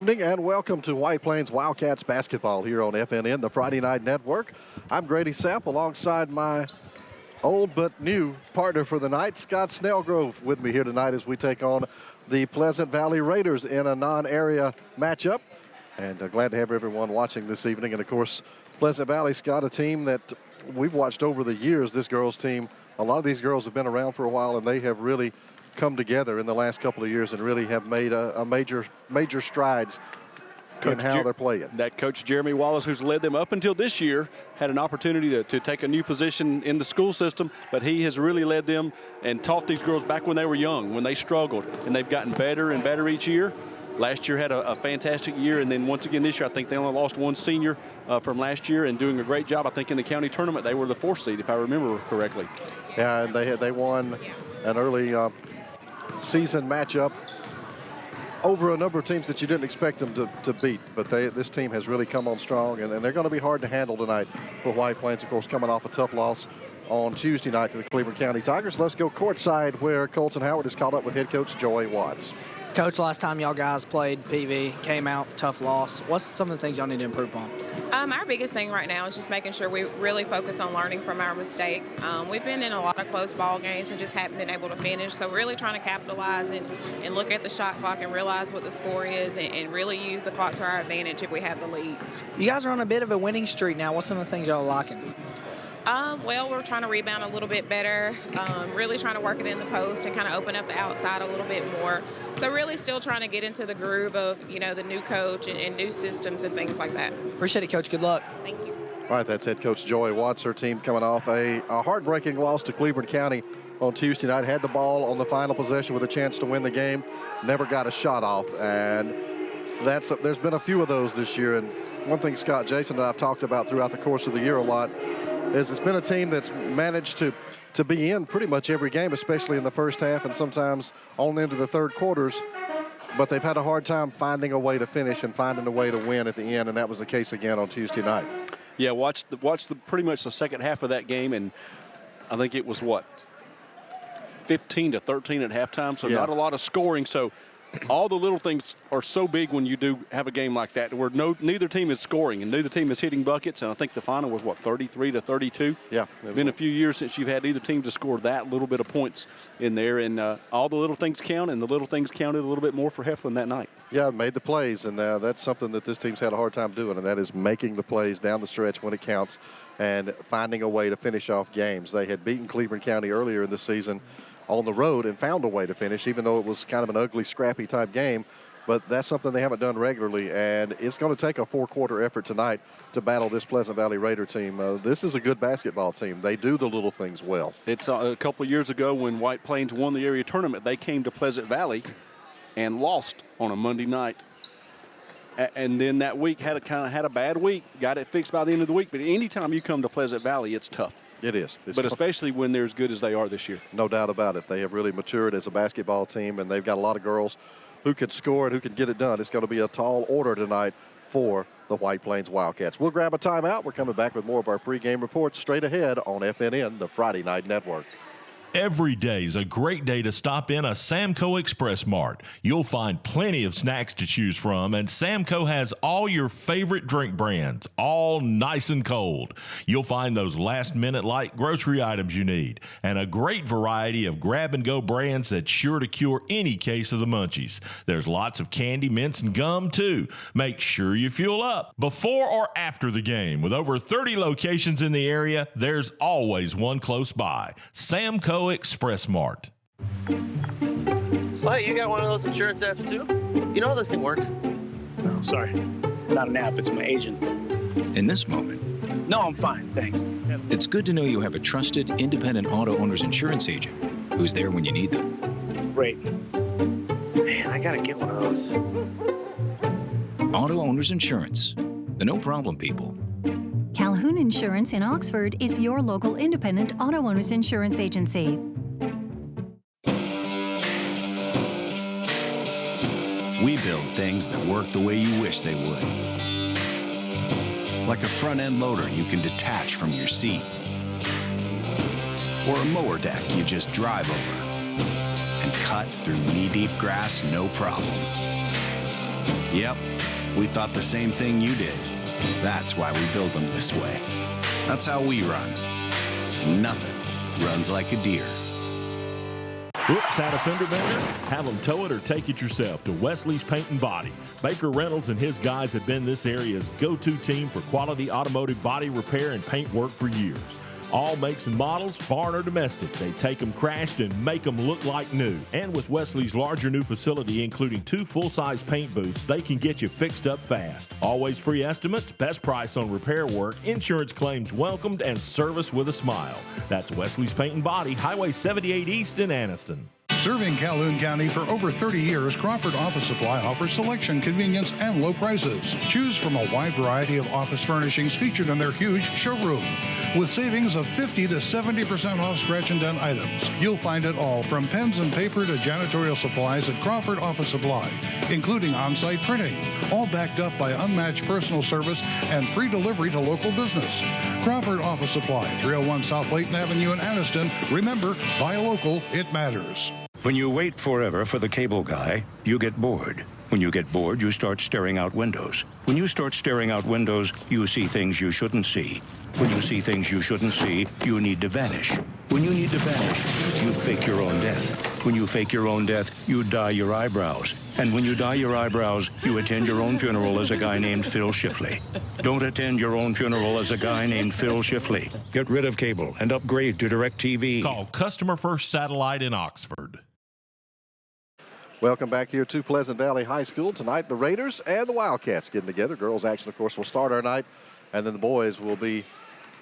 And welcome to White Plains Wildcats basketball here on FNN, the Friday Night Network. I'm Grady Sapp alongside my old but new partner for the night, Scott Snellgrove, with me here tonight as we take on the Pleasant Valley Raiders in a non-area matchup. And glad to have everyone watching this evening. And, of course, Pleasant Valley, Scott, a team that we've watched over the years, this girls' team. A lot of these girls have been around for a while, and they have really come together in the last couple of years and really have made a major strides in how they're playing. That coach Jeremy Wallace, who's led them up until this year, had an opportunity to take a new position in the school system, but he has really led them and taught these girls back when they were young, when they struggled, and they've gotten better and better each year. Last year had a fantastic year, and then once again this year I think they only lost one senior from last year and doing a great job. I think in the county tournament they were the 4th seed, if I remember correctly. Yeah, and they won an early season matchup over a number of teams that you didn't expect them to beat. But this team has really come on strong, and they're going to be hard to handle tonight for White Plains, of course, coming off a tough loss on Tuesday night to the Cleveland County Tigers. Let's go courtside where Colton Howard is caught up with head coach Joey Watts. Coach, last time y'all guys played PV, came out, tough loss. What's some of the things y'all need to improve on? Our biggest thing right now is just making sure we really focus on learning from our mistakes. We've been in a lot of close ball games and just haven't been able to finish. So really trying to capitalize and look at the shot clock and realize what the score is and really use the clock to our advantage if we have the lead. You guys are on a bit of a winning streak now. What's some of the things y'all are liking? Well, we're trying to rebound a little bit better, really trying to work it in the post and kind of open up the outside a little bit more. So really still trying to get into the groove of, the new coach and new systems and things like that. Appreciate it, Coach. Good luck. Thank you. All right, that's head coach Joey Watts. Her team coming off a heartbreaking loss to Cleveland County on Tuesday night. Had the ball on the final possession with a chance to win the game. Never got a shot off. And there's been a few of those this year. And one thing Scott Jason and I've talked about throughout the course of the year a lot is it's been a team that's managed to be in pretty much every game, especially in the first half and sometimes on into the third quarters. But they've had a hard time finding a way to finish and finding a way to win at the end, and that was the case again on Tuesday night. Yeah, watch pretty much the second half of that game, and I think it was, 15-13 at halftime, so not a lot of scoring. So all the little things are so big when you do have a game like that, where neither team is scoring and neither team is hitting buckets. And I think the final was 33-32. Yeah, it's been a few years since you've had either team to score that little bit of points in there, and all the little things count, and the little things counted a little bit more for Heflin that night. Yeah, made the plays, and that's something that this team's had a hard time doing, and that is making the plays down the stretch when it counts and finding a way to finish off games. They had beaten Cleveland County earlier in the season on the road and found a way to finish, even though it was kind of an ugly, scrappy type game. But that's something they haven't done regularly, and it's going to take a 4-quarter effort tonight to battle this Pleasant Valley Raider team. This is a good basketball team. They do the little things well. It's a couple of years ago when White Plains won the area tournament, they came to Pleasant Valley and lost on a Monday night. And then that week had a bad week, got it fixed by the end of the week. But anytime you come to Pleasant Valley, it's tough. It is. But especially when they're as good as they are this year. No doubt about it. They have really matured as a basketball team, and they've got a lot of girls who can score and who can get it done. It's going to be a tall order tonight for the White Plains Wildcats. We'll grab a timeout. We're coming back with more of our pregame reports straight ahead on FNN, the Friday Night Network. Every day is a great day to stop in a Samco Express Mart. You'll find plenty of snacks to choose from, and Samco has all your favorite drink brands, all nice and cold. You'll find those last-minute light grocery items you need, and a great variety of grab-and-go brands that's sure to cure any case of the munchies. There's lots of candy, mints, and gum, too. Make sure you fuel up before or after the game. With over 30 locations in the area, there's always one close by. Samco Express Mart. Oh, hey, you got one of those insurance apps too? You know how this thing works? No, sorry. Not an app, it's my agent. In this moment, no, I'm fine, thanks. It's good to know you have a trusted, independent auto owner's insurance agent who's there when you need them. Great. Man, I gotta get one of those. Auto Owners Insurance, the no-problem people. Calhoun Insurance in Oxford is your local independent auto owners insurance agency. We build things that work the way you wish they would. Like a front-end loader you can detach from your seat. Or a mower deck you just drive over and cut through knee-deep grass no problem. Yep, We thought the same thing you did. That's why we build them this way. That's how we run. Nothing runs like a deer. Oops, had a fender bender? Have them tow it or take it yourself to Wesley's Paint and Body. Baker Reynolds and his guys have been this area's go-to team for quality automotive body repair and paint work for years. All makes and models, foreign or domestic. They take them crashed and make them look like new. And with Wesley's larger new facility, including 2 full-size paint booths, they can get you fixed up fast. Always free estimates, best price on repair work, insurance claims welcomed, and service with a smile. That's Wesley's Paint and Body, Highway 78 East in Anniston. Serving Calhoun County for over 30 years, Crawford Office Supply offers selection, convenience, and low prices. Choose from a wide variety of office furnishings featured in their huge showroom. With savings of 50 to 70% off scratch and dent items. You'll find it all from pens and paper to janitorial supplies at Crawford Office Supply, including on-site printing, all backed up by unmatched personal service and free delivery to local business. Crawford Office Supply, 301 South Layton Avenue in Anniston. Remember, buy local, it matters. When you wait forever for the cable guy, you get bored. When you get bored, you start staring out windows. When you start staring out windows, you see things you shouldn't see. When you see things you shouldn't see, you need to vanish. When you need to vanish, you fake your own death. When you fake your own death, you dye your eyebrows. And when you dye your eyebrows, you attend your own funeral as a guy named Phil Shifley. Don't attend your own funeral as a guy named Phil Shifley. Get rid of cable and upgrade to DirecTV. Call Customer First Satellite in Oxford. Welcome back here to Pleasant Valley High School. Tonight, the Raiders and the Wildcats getting together. Girls action, of course, will start our night, and then the boys will be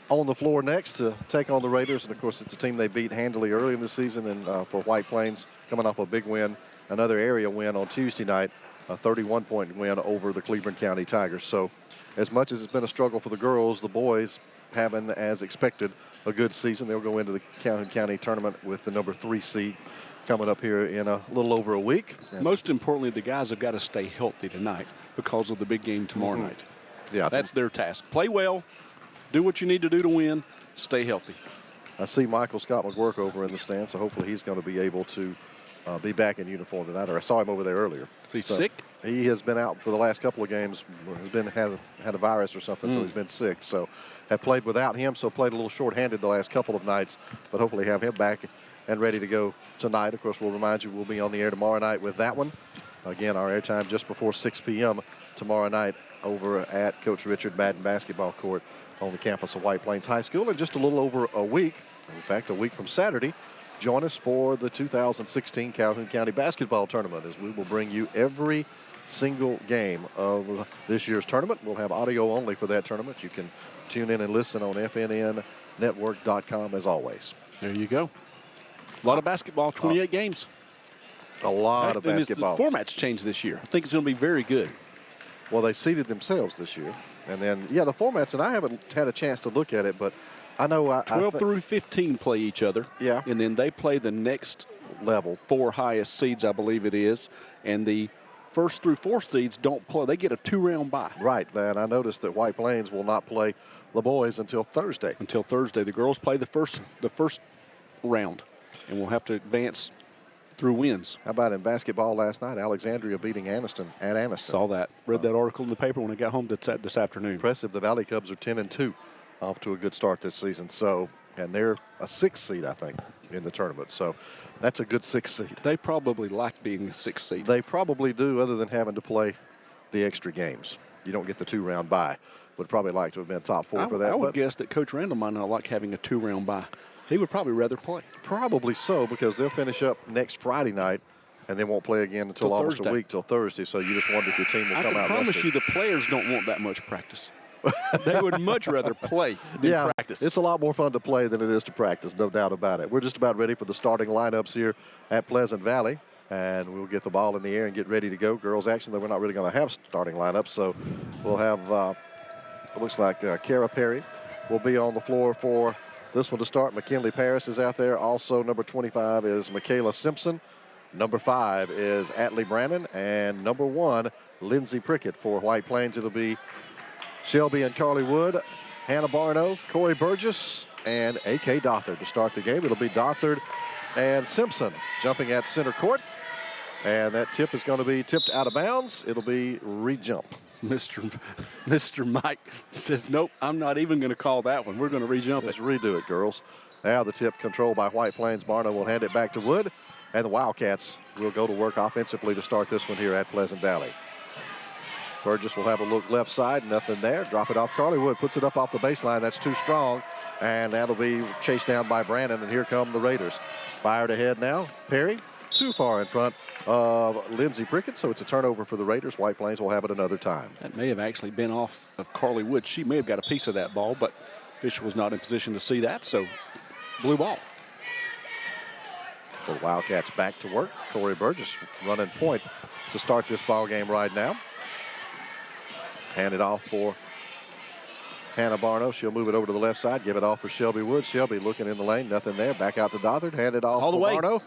on the floor next to take on the Raiders. And, of course, it's a team they beat handily early in the season, and for White Plains, coming off a big win, another area win on Tuesday night, a 31-point win over the Cleveland County Tigers. So, as much as it's been a struggle for the girls, the boys having, as expected, a good season. They'll go into the Calhoun County tournament with the number 3 seed coming up here in a little over a week. Most importantly, the guys have got to stay healthy tonight because of the big game tomorrow night. Yeah, that's their task. Play well, do what you need to do to win, stay healthy. I see Michael Scott McGurk over in the stands, so hopefully he's going to be able to be back in uniform tonight. Or I saw him over there earlier. He's sick? He has been out for the last couple of games. Had a virus or something, so he's been sick. So have played without him, so played a little short-handed the last couple of nights, but hopefully have him back and ready to go tonight. Of course, we'll remind you we'll be on the air tomorrow night with that one. Again, our airtime just before 6 p.m. tomorrow night over at Coach Richard Madden basketball court on the campus of White Plains High School. In just a little over a week, in fact, a week from Saturday, join us for the 2016 Calhoun County basketball tournament, as we will bring you every single game of this year's tournament. We'll have audio only for that tournament. You can tune in and listen on fnnnetwork.com as always. There you go. A lot of basketball, 28 games. A lot of basketball. The format's changed this year. I think it's going to be very good. Well, they seeded themselves this year. And then, yeah, the formats, and I haven't had a chance to look at it, but I know 12 through 15 play each other. Yeah. And then they play the next level. 4 highest seeds, I believe it is. And the first through 4 seeds don't play. They get a 2-round bye. Right. And I noticed that White Plains will not play the boys until Thursday. Until Thursday. The girls play the first round. And we'll have to advance through wins. How about in basketball last night? Alexandria beating Anniston at Anniston. Saw that. Read that article in the paper when I got home this afternoon. Impressive. The Valley Cubs are 10-2, off to a good start this season. So, and they're a 6th seed, I think, in the tournament. So that's a good 6th seed. They probably like being a 6th seed. They probably do, other than having to play the extra games. You don't get the 2-round bye. Would probably like to have been top 4 for that. I would guess that Coach Randall might not like having a 2-round bye. He would probably rather play. Probably so, because they'll finish up next Friday night and then won't play again until almost Thursday. a week, till Thursday. So you just wonder if your team will come out. I can promise you the players don't want that much practice. They would much rather play than practice. It's a lot more fun to play than it is to practice, no doubt about it. We're just about ready for the starting lineups here at Pleasant Valley, and we'll get the ball in the air and get ready to go. Girls action, though, we're not really going to have starting lineups, so we'll have, it looks like Kara Perry will be on the floor for this one to start. McKinley Paris is out there. Also, number 25 is Michaela Simpson. Number 5 is Atlee Brannon. And number 1, Lindsay Prickett. For White Plains, it'll be Shelby and Carly Wood, Hannah Barno, Corey Burgess, and A.K. Dothard to start the game. It'll be Dothard and Simpson jumping at center court. And that tip is going to be tipped out of bounds. It'll be re-jump. Mr. Mike says, nope, I'm not even going to call that one. We're going to re-jump Let's it. redo it, girls. Now the tip controlled by White Plains. Barno will hand it back to Wood. And the Wildcats will go to work offensively to start this one here at Pleasant Valley. Burgess will have a look left side. Nothing there. Drop it off. Carly Wood puts it up off the baseline. That's too strong. And that'll be chased down by Brandon. And here come the Raiders. Fired ahead now. Perry too far in front of Lindsey Prickett. So it's a turnover for the Raiders. White Plains will have it another time. That may have actually been off of Carly Wood. She may have got a piece of that ball, but Fisher was not in position to see that. So blue ball. So the Wildcats back to work. Corey Burgess running point to start this ball game right now. Hand it off for Hannah Barno. She'll move it over to the left side. Give it off for Shelby Wood. Shelby looking in the lane. Nothing there. Back out to Dothard. Hand it off all the for way. Barno.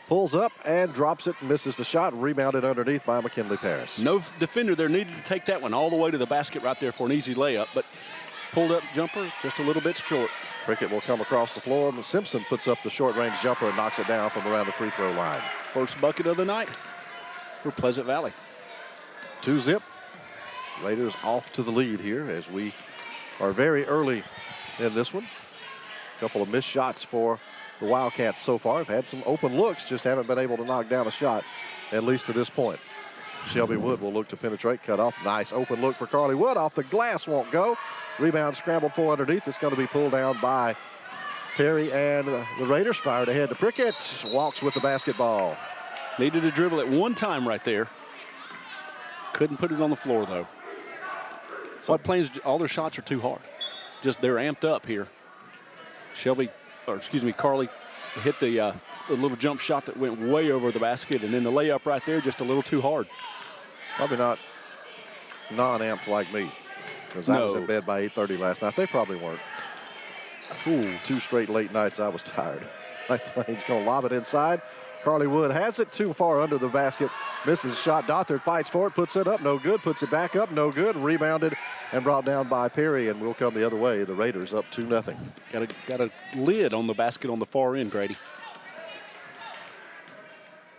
Pulls up and drops it. Misses the shot. Rebounded underneath by McKinley Paris. No defender there needed to take that one all the way to the basket right there for an easy layup, but pulled up jumper just a little bit short. Prickett will come across the floor. Simpson puts up the short-range jumper and knocks it down from around the free throw line. First bucket of the night for Pleasant Valley. 2-zip. Raiders off to the lead here as we are very early in this one. A couple of missed shots for the Wildcats so far. Have had some open looks, just haven't been able to knock down a shot, at least to this point. Shelby Wood will look to penetrate, cut off. Nice open look for Carly Wood. Off the glass, won't go. Rebound scrambled for underneath. It's going to be pulled down by Perry, and the Raiders fired ahead to Prickett. Walks with the basketball. Needed to dribble it one time right there. Couldn't put it on the floor, though. So Plains, all their shots are too hard. Just they're amped up here. Carly hit the little jump shot that went way over the basket, and then the layup right there just a little too hard. Probably not non-amped like me, because I was in bed by 8:30 last night. They probably weren't. Ooh, 2 straight late nights I was tired. He's going to lob it inside. Carly Wood has it too far under the basket. Misses the shot. Dothard fights for it, puts it up, no good. Puts it back up, no good. Rebounded and brought down by Perry, and will come the other way. The Raiders up 2-0. Got a lid on the basket on the far end, Grady.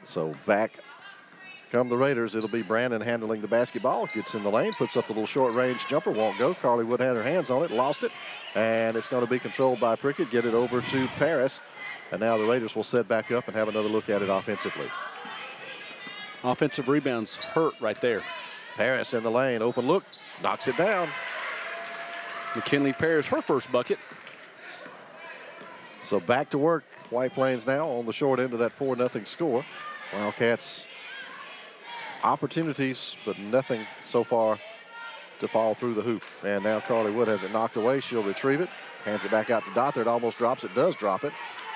So back come the Raiders. It'll be Brandon handling the basketball. Gets in the lane, puts up the little short-range jumper. Won't go. Carly Wood had her hands on it, lost it. And it's going to be controlled by Prickett. Get it over to Paris. And now the Raiders will set back up and have another look at it offensively. Offensive rebounds hurt right there. Paris in the lane. Open look. Knocks it down. McKinley Paris, her first bucket. So back to work. White Plains now on the short end of that 4-0 score. Wildcats opportunities, but nothing so far to fall through the hoop. And now Carly Wood has it knocked away. She'll retrieve it. Hands it back out to Dothard. Almost drops it. Does drop it.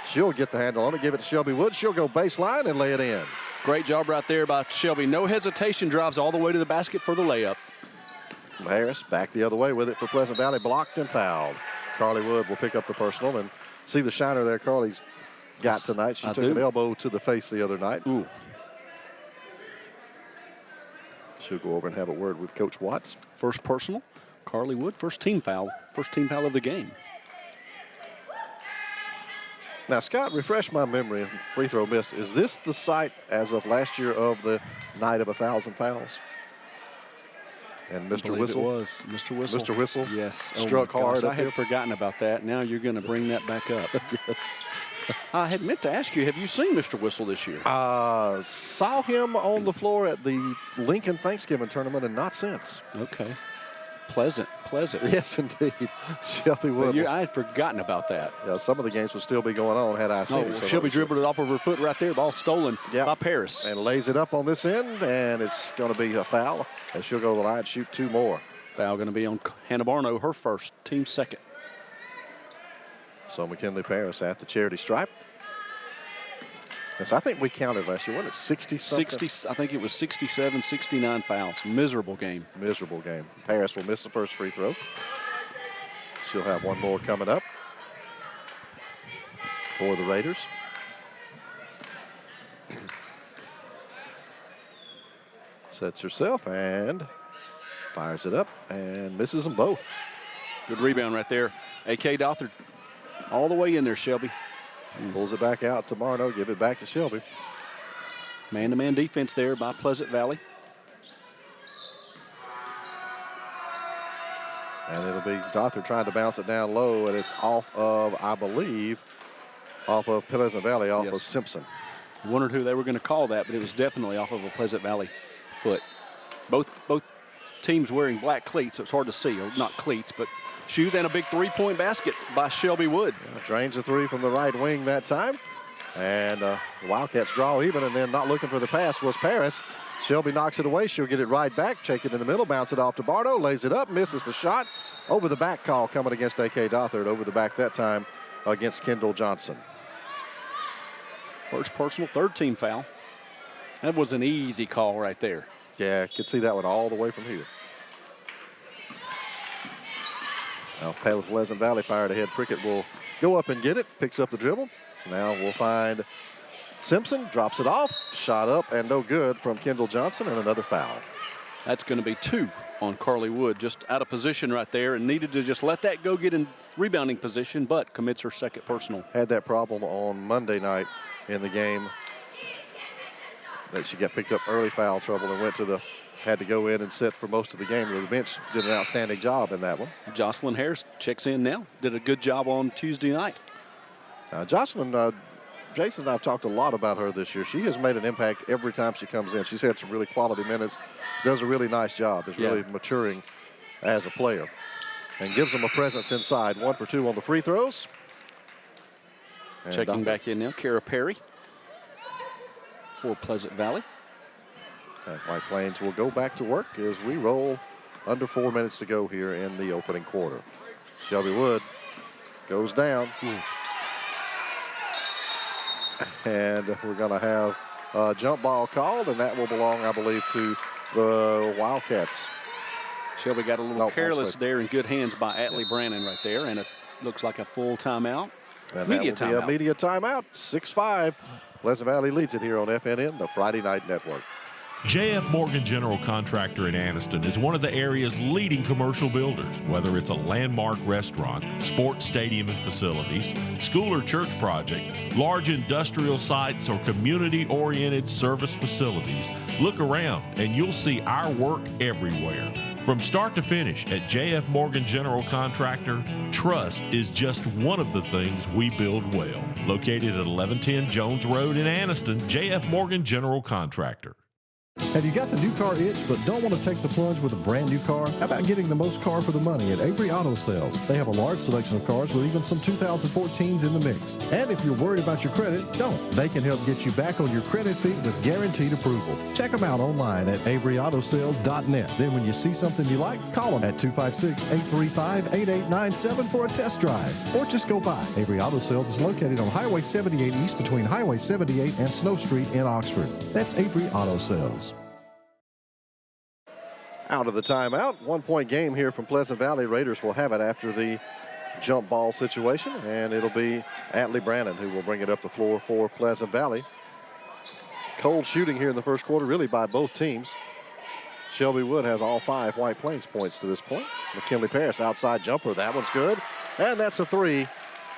She'll get the handle on it. Give it to Shelby Wood. She'll go baseline and lay it in. Great job right there by Shelby. No hesitation. Drives all the way to the basket for the layup. Harris back the other way with it for Pleasant Valley. Blocked and fouled. Carly Wood will pick up the personal, and see the shiner there Carly's got tonight. She took an elbow to the face the other night. Ooh. She'll go over and have a word with Coach Watts. First personal. Carly Wood, first team foul. First team foul of the game. Now, Scott, refresh my memory. Free throw miss. Is this the site as of last year of the night of 1,000 fouls? And Mr. Whistle. It was Mr. Whistle. Mr. Whistle. Yes. Struck hard. I had forgotten about that. Now you're going to bring that back up. Yes. I had meant to ask you, have you seen Mr. Whistle this year? Saw him on the floor at the Lincoln Thanksgiving tournament and not since. Okay. Pleasant. Yes, indeed. Shelby Wood. I had forgotten about that. Yeah, some of the games would still be going on had I seen it. Shelby dribbled it off of her foot right there. Ball stolen by Paris. And lays it up on this end, and it's going to be a foul. And she'll go to the line, shoot 2 more. Foul going to be on Hannah Barno, her first, team second. So McKinley Paris at the charity stripe. Yes, I think we counted last year. Wasn't it 60-something? 60, I think it was 67, 69 fouls. Miserable game. Miserable game. Paris will miss the first free throw. She'll have one more coming up for the Raiders. Sets herself and fires it up and misses them both. Good rebound right there. A.K. Dothard all the way in there, Shelby. Pulls it back out to Barno. Give it back to Shelby. Man-to-man defense there by Pleasant Valley. And it'll be Dothert trying to bounce it down low, and it's off of, I believe, off of Pleasant Valley, off of Simpson. Wondered who they were going to call that, but it was definitely off of a Pleasant Valley foot. Both teams wearing black cleats, so it's hard to see, or not cleats, but shoes, and a big three-point basket by Shelby Wood. Drains a three from the right wing that time. And the Wildcats draw even, and then not looking for the pass was Paris. Shelby knocks it away. She'll get it right back, take it in the middle, bounce it off to Barno, lays it up, misses the shot. Over the back call coming against A.K. Dothert. Over the back that time against Kendall Johnson. First personal, third team foul. That was an easy call right there. Yeah, could see that one all the way from here. Now Pleasant Valley fired ahead. Prickett will go up and get it, picks up the dribble. Now we'll find Simpson, drops it off, shot up and no good from Kendall Johnson, and another foul. That's going to be 2 on Carly Wood, just out of position right there, and needed to just let that go, get in rebounding position, but commits her second personal. Had that problem on Monday night in the game, that she got picked up early foul trouble and had to go in and sit for most of the game. The bench did an outstanding job in that one. Jocelyn Harris checks in now. Did a good job on Tuesday night. Jocelyn, Jason and I have talked a lot about her this year. She has made an impact every time she comes in. She's had some really quality minutes, does a really nice job, is really maturing as a player, and gives them a presence inside. 1 for 2 on the free throws. And checking back in now, Kara Perry for Pleasant Valley. And White Plains will go back to work as we roll under 4 minutes to go here in the opening quarter. Shelby Wood goes down. And we're going to have a jump ball called, and that will belong, I believe, to the Wildcats. Shelby got a little careless there, in good hands by Atlee Brannon right there, and it looks like a full timeout. And media that will be a media timeout. 6-5. Pleasant Valley leads it here on FNN, the Friday Night Network. J.F. Morgan General Contractor in Anniston is one of the area's leading commercial builders. Whether it's a landmark restaurant, sports stadium and facilities, school or church project, large industrial sites, or community-oriented service facilities, look around and you'll see our work everywhere. From start to finish at J.F. Morgan General Contractor, trust is just one of the things we build well. Located at 1110 Jones Road in Anniston, J.F. Morgan General Contractor. Have you got the new car itch but don't want to take the plunge with a brand new car? How about getting the most car for the money at Avery Auto Sales? They have a large selection of cars with even some 2014s in the mix. And if you're worried about your credit, don't. They can help get you back on your credit feet with guaranteed approval. Check them out online at AveryAutoSales.net. Then when you see something you like, call them at 256-835-8897 for a test drive. Or just go by. Avery Auto Sales is located on Highway 78 East between Highway 78 and Snow Street in Oxford. That's Avery Auto Sales. Out of the timeout, 1 point game here from Pleasant Valley. Raiders will have it after the jump ball situation, and it'll be Atlee Brannon who will bring it up the floor for Pleasant Valley. Cold shooting here in the first quarter, really by both teams. Shelby Wood has all 5 White Plains points to this point. McKinley Paris outside jumper, that one's good, and that's a 3.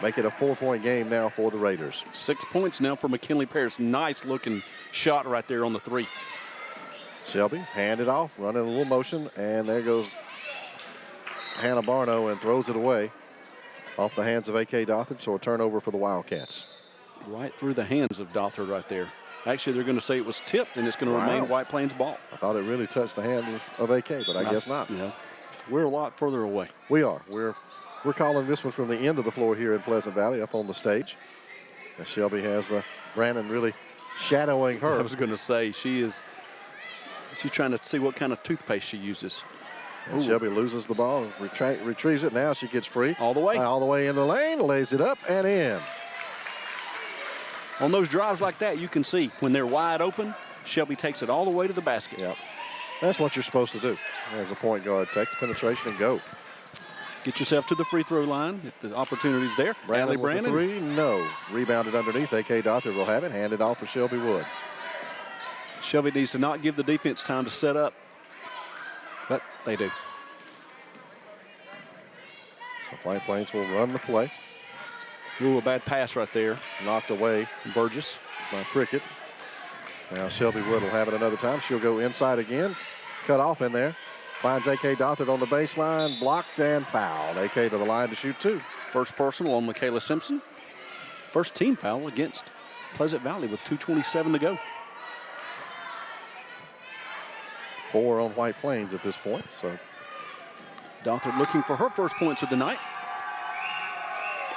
Make it a 4-point game now for the Raiders. 6 points now for McKinley Paris. Nice looking shot right there on the 3. Shelby, hand it off, running a little motion, and there goes Hannah Barno and throws it away off the hands of A.K. Dothert, so a turnover for the Wildcats. Right through the hands of Dothert right there. Actually, they're going to say it was tipped, and it's going to remain White Plains ball. I thought it really touched the hand of A.K., but I guess not. Yeah. We're a lot further away. We are. We're calling this one from the end of the floor here in Pleasant Valley up on the stage. And Shelby has Brandon really shadowing her. I was going to say, she's trying to see what kind of toothpaste she uses. And Shelby loses the ball, retrieves it. Now she gets free. All the way. All the way in the lane, lays it up and in. On those drives like that, you can see when they're wide open, Shelby takes it all the way to the basket. Yep. That's what you're supposed to do as a point guard. Take the penetration and go. Get yourself to the free throw line if the opportunity's there. Brannon with the 3, no. Rebounded underneath. A.K. Dothert will have it. Handed off for Shelby Wood. Shelby needs to not give the defense time to set up, but they do. So White Plains will run the play. Ooh, a bad pass right there. Knocked away Burgess by Prickett. Now Shelby Wood will have it another time. She'll go inside again. Cut off in there. Finds A.K. Dothert on the baseline. Blocked and fouled. A.K. to the line to shoot 2. First personal on Michaela Simpson. First team foul against Pleasant Valley with 2:27 to go. 4 on White Plains at this point. So Dothert looking for her first points of the night.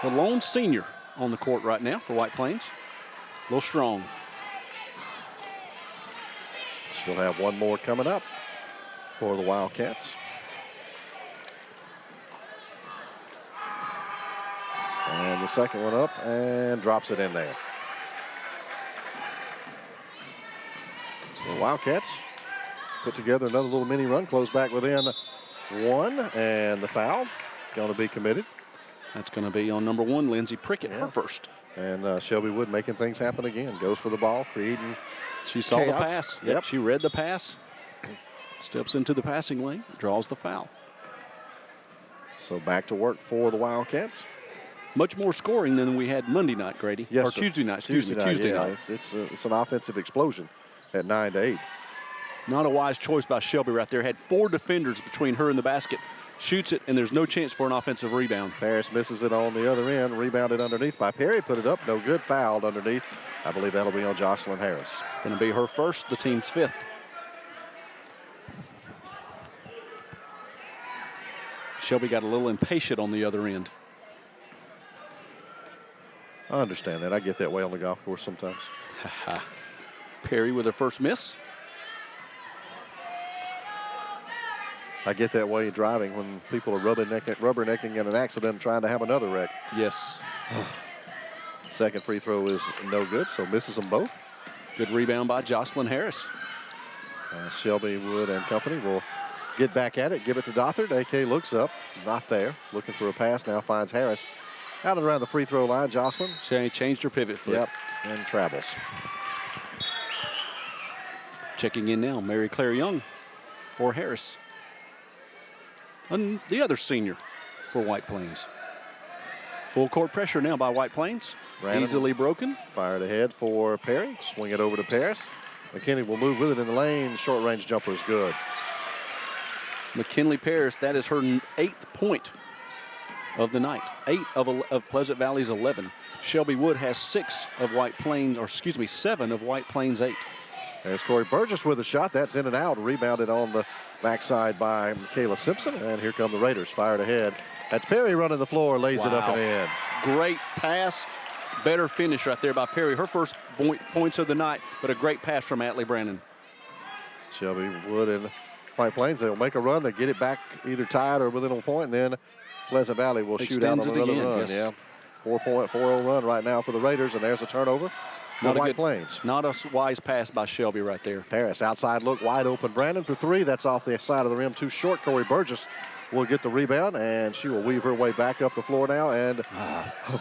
The lone senior on the court right now for White Plains. A little strong. She'll have one more coming up for the Wildcats. And the second one up and drops it in there. The Wildcats put together another little mini run, close back within 1, and the foul going to be committed. That's going to be on number 1, Lindsey Prickett, her first. And Shelby Wood making things happen again. Goes for the ball, creating She saw chaos. the pass. Yep. She read the pass. Steps into the passing lane, draws the foul. So back to work for the Wildcats. Much more scoring than we had Monday night, Grady. Yes, or sir. Tuesday night, Tuesday yeah, night. It's an offensive explosion at 9-8. Not a wise choice by Shelby right there. Had 4 defenders between her and the basket. Shoots it, and there's no chance for an offensive rebound. Paris misses it on the other end. Rebounded underneath by Perry. Put it up. No good. Fouled underneath. I believe that'll be on Jocelyn Harris. Going to be her first, the team's 5th. Shelby got a little impatient on the other end. I understand that. I get that way on the golf course sometimes. Perry with her first miss. I get that way driving when people are rubbernecking in an accident and trying to have another wreck. Yes. Second free throw is no good, so misses them both. Good rebound by Jocelyn Harris. Shelby Wood and company will get back at it, give it to Dothert. AK looks up, not there. Looking for a pass now, finds Harris. Out and around the free throw line, Jocelyn. She changed her pivot foot. Yep, and travels. Checking in now, Mary Claire Young for Harris. And the other senior for White Plains. Full court pressure now by White Plains. Brandon easily broken. Fired ahead for Perry. Swing it over to Paris. McKinney will move with it in the lane. Short range jumper is good. McKinley Paris, that is her 8th point of the night. 8 of Pleasant Valley's 11. Shelby Wood has 6 of White Plains, or excuse me, 7 of White Plains' 8. There's Corey Burgess with a shot. That's in and out. Rebounded on the backside by Michaela Simpson. And here come the Raiders. Fired ahead. That's Perry running the floor. Lays it up and in. Great pass. Better finish right there by Perry. Her first points of the night, but a great pass from Atlee Brandon. Shelby Wood and White Plains, they'll make a run. They get it back either tied or within a point, and then Pleasant Valley will shoot out on another run. Yes. Yeah, 4.40 run right now for the Raiders, and there's a turnover for White Plains. Not a wise pass by Shelby right there. Harris, outside look, wide open. Brandon for 3. That's off the side of the rim, too short. Corey Burgess will get the rebound, and she will weave her way back up the floor now and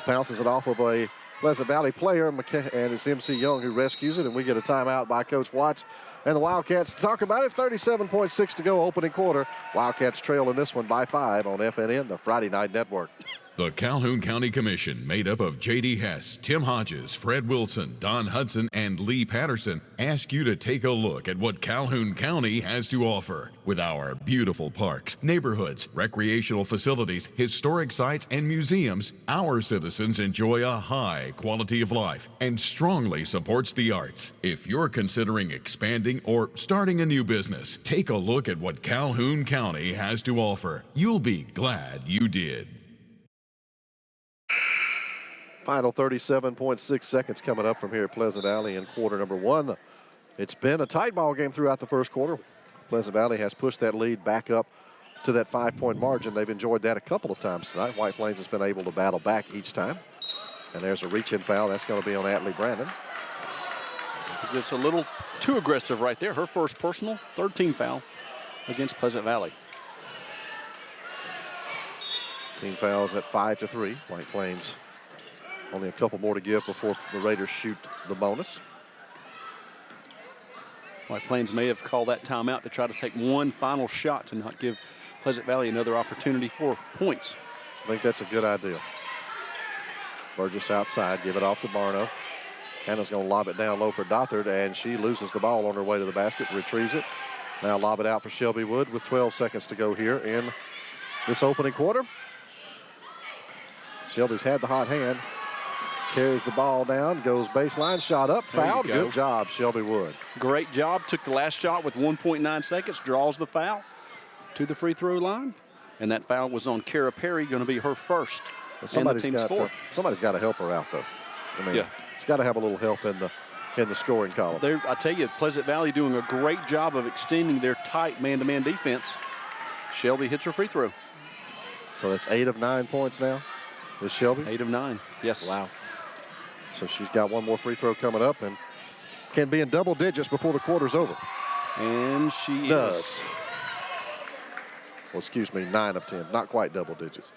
bounces it off of a Pleasant Valley player, and it's MC Young who rescues it, and we get a timeout by Coach Watts. And the Wildcats talk about it, 37.6 to go, opening quarter. Wildcats trail in this one by 5 on FNN, the Friday Night Network. The Calhoun County Commission, made up of J.D. Hess, Tim Hodges, Fred Wilson, Don Hudson, and Lee Patterson, ask you to take a look at what Calhoun County has to offer. With our beautiful parks, neighborhoods, recreational facilities, historic sites, and museums, our citizens enjoy a high quality of life and strongly supports the arts. If you're considering expanding or starting a new business, take a look at what Calhoun County has to offer. You'll be glad you did. Final 37.6 seconds coming up from here at Pleasant Valley in quarter number 1. It's been a tight ball game throughout the first quarter. Pleasant Valley has pushed that lead back up to that 5-point margin. They've enjoyed that a couple of times tonight. White Plains has been able to battle back each time. And there's a reach-in foul. That's going to be on Atlee Brandon. Just a little too aggressive right there. Her first personal, 3rd team foul against Pleasant Valley. Team fouls at 5-3. White Plains only a couple more to give before the Raiders shoot the bonus. White Plains may have called that timeout to try to take one final shot to not give Pleasant Valley another opportunity for points. I think that's a good idea. Burgess outside, give it off to Barno. Hannah's going to lob it down low for Dothard, and she loses the ball on her way to the basket, retrieves it. Now lob it out for Shelby Wood with 12 seconds to go here in this opening quarter. Shelby's had the hot hand. Carries the ball down, goes baseline, shot up, fouled. Good job, Shelby Wood. Great job. Took the last shot with 1.9 seconds, draws the foul to the free throw line. And that foul was on Kara Perry, going to be her first. Somebody's got to help her out, though. I mean, she's got to have a little help in the scoring column. I tell you, Pleasant Valley doing a great job of extending their tight man-to-man defense. Shelby hits her free throw. So that's 8 of 9 points now. Is Shelby? 8 of 9. Yes. Wow. So she's got one more free throw coming up and can be in double digits before the quarter's over. And she does. Well, excuse me, 9 of 10. Not quite double digits.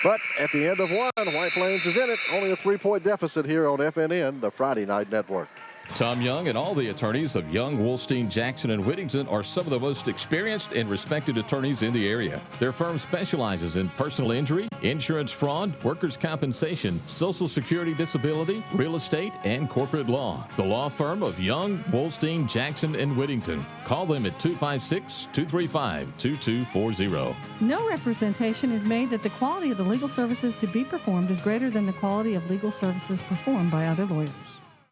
But at the end of one, White Plains is in it. Only a 3-point deficit here on FNN, the Friday Night Network. Tom Young and all the attorneys of Young, Wolstein, Jackson, and Whittington are some of the most experienced and respected attorneys in the area. Their firm specializes in personal injury, insurance fraud, workers' compensation, Social Security disability, real estate, and corporate law. The law firm of Young, Wolstein, Jackson, and Whittington. Call them at 256-235-2240. No representation is made that the quality of the legal services to be performed is greater than the quality of legal services performed by other lawyers.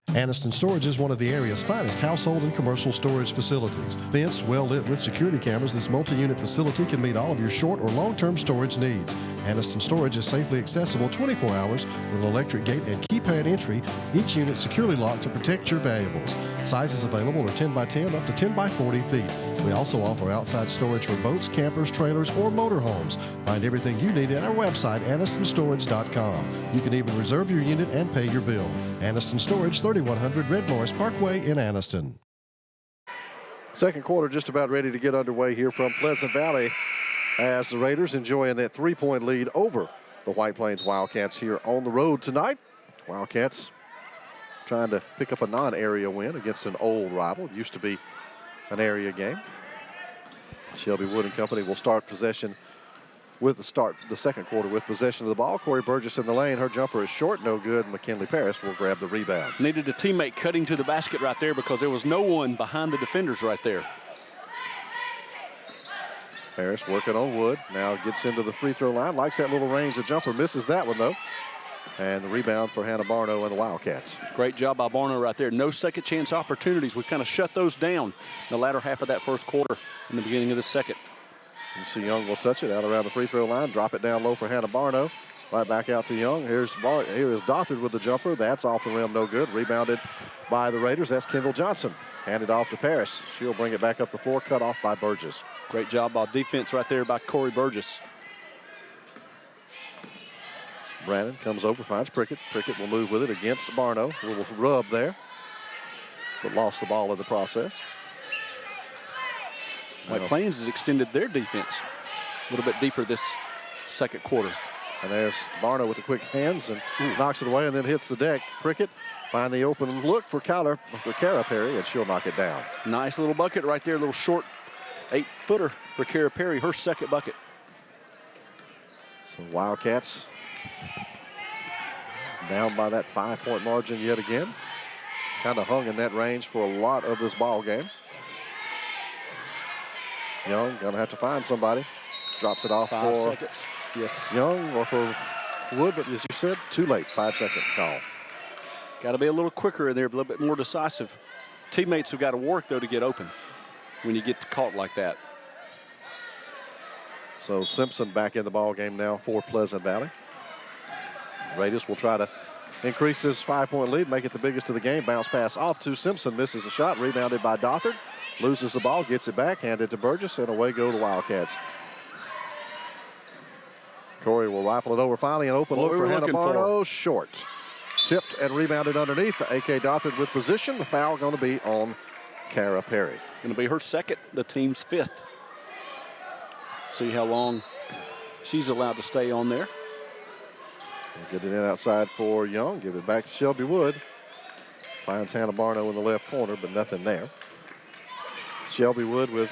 Anniston Storage is one of the area's finest household and commercial storage facilities. Fenced, well lit with security cameras, this multi-unit facility can meet all of your short or long-term storage needs. Anniston Storage is safely accessible 24 hours with an electric gate and keypad entry, each unit securely locked to protect your valuables. Sizes available are 10 by 10 up to 10 by 40 feet. We also offer outside storage for boats, campers, trailers, or motorhomes. Find everything you need at our website, AnnistonStorage.com. You can even reserve your unit and pay your bill. Anniston Storage, 3100 Red Morris Parkway in Anniston. Second quarter just about ready to get underway here from Pleasant Valley as the Raiders enjoying that 3-point lead over the White Plains Wildcats here on the road tonight. Wildcats trying to pick up a non-area win against an old rival. It used to be an area game. Shelby Wood and company will start possession with the second quarter with possession of the ball. Corey Burgess in the lane. Her jumper is short, no good. McKinley Paris will grab the rebound. Needed a teammate cutting to the basket right there because there was no one behind the defenders right there. Paris working on Wood. Now gets into the free throw line. Likes that little range of jumper. Misses that one, though. And the rebound for Hannah Barno and the Wildcats. Great job by Barno right there. No second chance opportunities. We kind of shut those down in the latter half of that first quarter in the beginning of the second. You see Young will touch it out around the free throw line. Drop it down low for Hannah Barno. Right back out to Young. Here is Dothard with the jumper. That's off the rim, no good. Rebounded by the Raiders. That's Kendall Johnson. Handed off to Paris. She'll bring it back up the floor. Cut off by Burgess. Great job by defense right there by Corey Burgess. Brandon comes over, finds Prickett. Prickett will move with it against Barno. A little rub there, but lost the ball in the process. White Plains has extended their defense a little bit deeper this second quarter. And there's Barno with the quick hands and knocks it away and then hits the deck. Prickett find the open look for Kara Perry, and she'll knock it down. Nice little bucket right there, a little short 8-footer for Kara Perry, her second bucket. So Wildcats down by that 5-point margin yet again. Kind of hung in that range for a lot of this ball game. Young gonna have to find somebody. Drops it off 5 for seconds. Yes. Young or for Wood, but as you said, too late. 5-second call. Got to be a little quicker in there, a little bit more decisive. Teammates have got to work, though, to get open when you get caught like that. So Simpson back in the ball game now for Pleasant Valley. Raiders will try to increase this 5-point lead, make it the biggest of the game. Bounce pass off to Simpson, misses a shot, rebounded by Dothard. Loses the ball, gets it back, handed to Burgess, and away go the Wildcats. Corey will rifle it over finally, an open look for Hannah Barno, short. Tipped and rebounded underneath. A.K. Dothard with position. The foul going to be on Kara Perry. Going to be her second, the team's 5th. See how long she's allowed to stay on there. We'll get it in outside for Young. Give it back to Shelby Wood. Finds Hannah Barno in the left corner, but nothing there. Shelby Wood with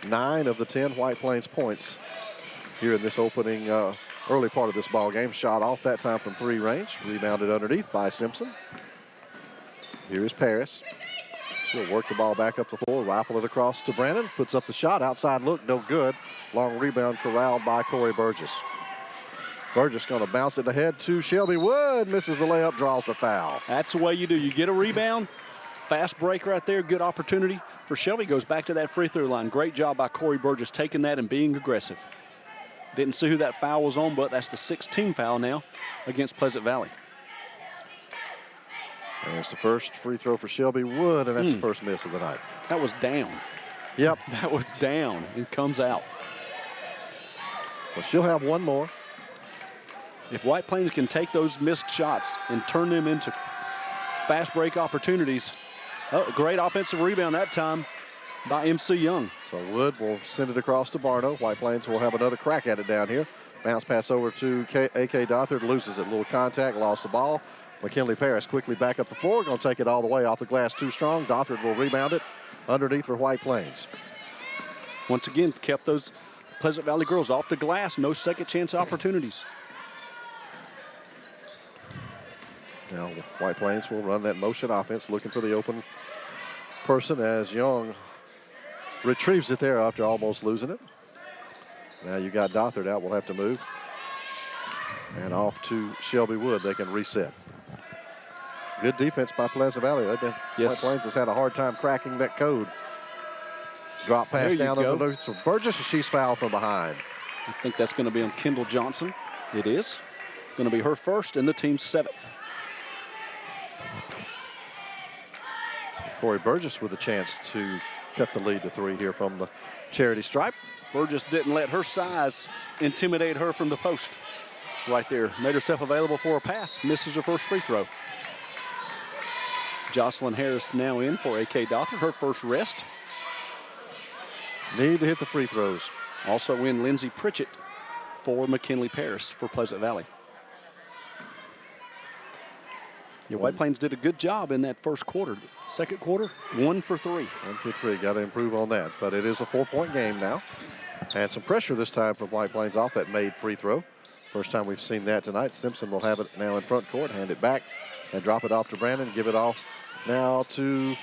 9 of the 10 White Plains points here in this opening early part of this ball game. Shot off that time from 3 range. Rebounded underneath by Simpson. Here is Paris. She'll work the ball back up the floor, rifle it across to Brandon. Puts up the shot, outside look, no good. Long rebound corralled by Corey Burgess. Burgess going to bounce it ahead to Shelby Wood. Misses the layup, draws the foul. That's the way you do. You get a rebound, fast break right there, good opportunity for Shelby. Goes back to that free throw line. Great job by Corey Burgess taking that and being aggressive. Didn't see who that foul was on, but that's the 6th foul now against Pleasant Valley. There's the first free throw for Shelby Wood, and that's the first miss of the night. That was down. Yep. That was down and comes out. So she'll have one more. If White Plains can take those missed shots and turn them into fast break opportunities, great offensive rebound that time by MC Young. So Wood will send it across to Barno. White Plains will have another crack at it down here. Bounce pass over to A.K. Dothard, loses it. Little contact, lost the ball. McKinley Paris quickly back up the floor. Going to take it all the way off the glass, too strong. Dothard will rebound it underneath for White Plains. Once again, kept those Pleasant Valley girls off the glass. No second chance opportunities. Now White Plains will run that motion offense, looking for the open person as Young retrieves it there after almost losing it. Now you got Dothard out. We'll have to move. And off to Shelby Wood. They can reset. Good defense by Pleasant Valley. White Plains has had a hard time cracking that code. Drop pass down underneath for Burgess, and she's fouled from behind. I think that's going to be on Kendall Johnson. It is. Going to be her first and the team's 7th. Corey Burgess with a chance to cut the lead to 3 here from the charity stripe. Burgess didn't let her size intimidate her from the post. Right there, made herself available for a pass, misses her first free throw. Jocelyn Harris now in for A.K. Dothard, her first rest. Need to hit the free throws. Also in Lindsey Pritchett for McKinley Paris for Pleasant Valley. White Plains did a good job in that first quarter. Second quarter, 1 for 3. 1 for 3, got to improve on that. But it is a 4-point game now. And some pressure this time from White Plains off that made free throw. First time we've seen that tonight. Simpson will have it now in front court, hand it back, and drop it off to Brandon. Give it off now to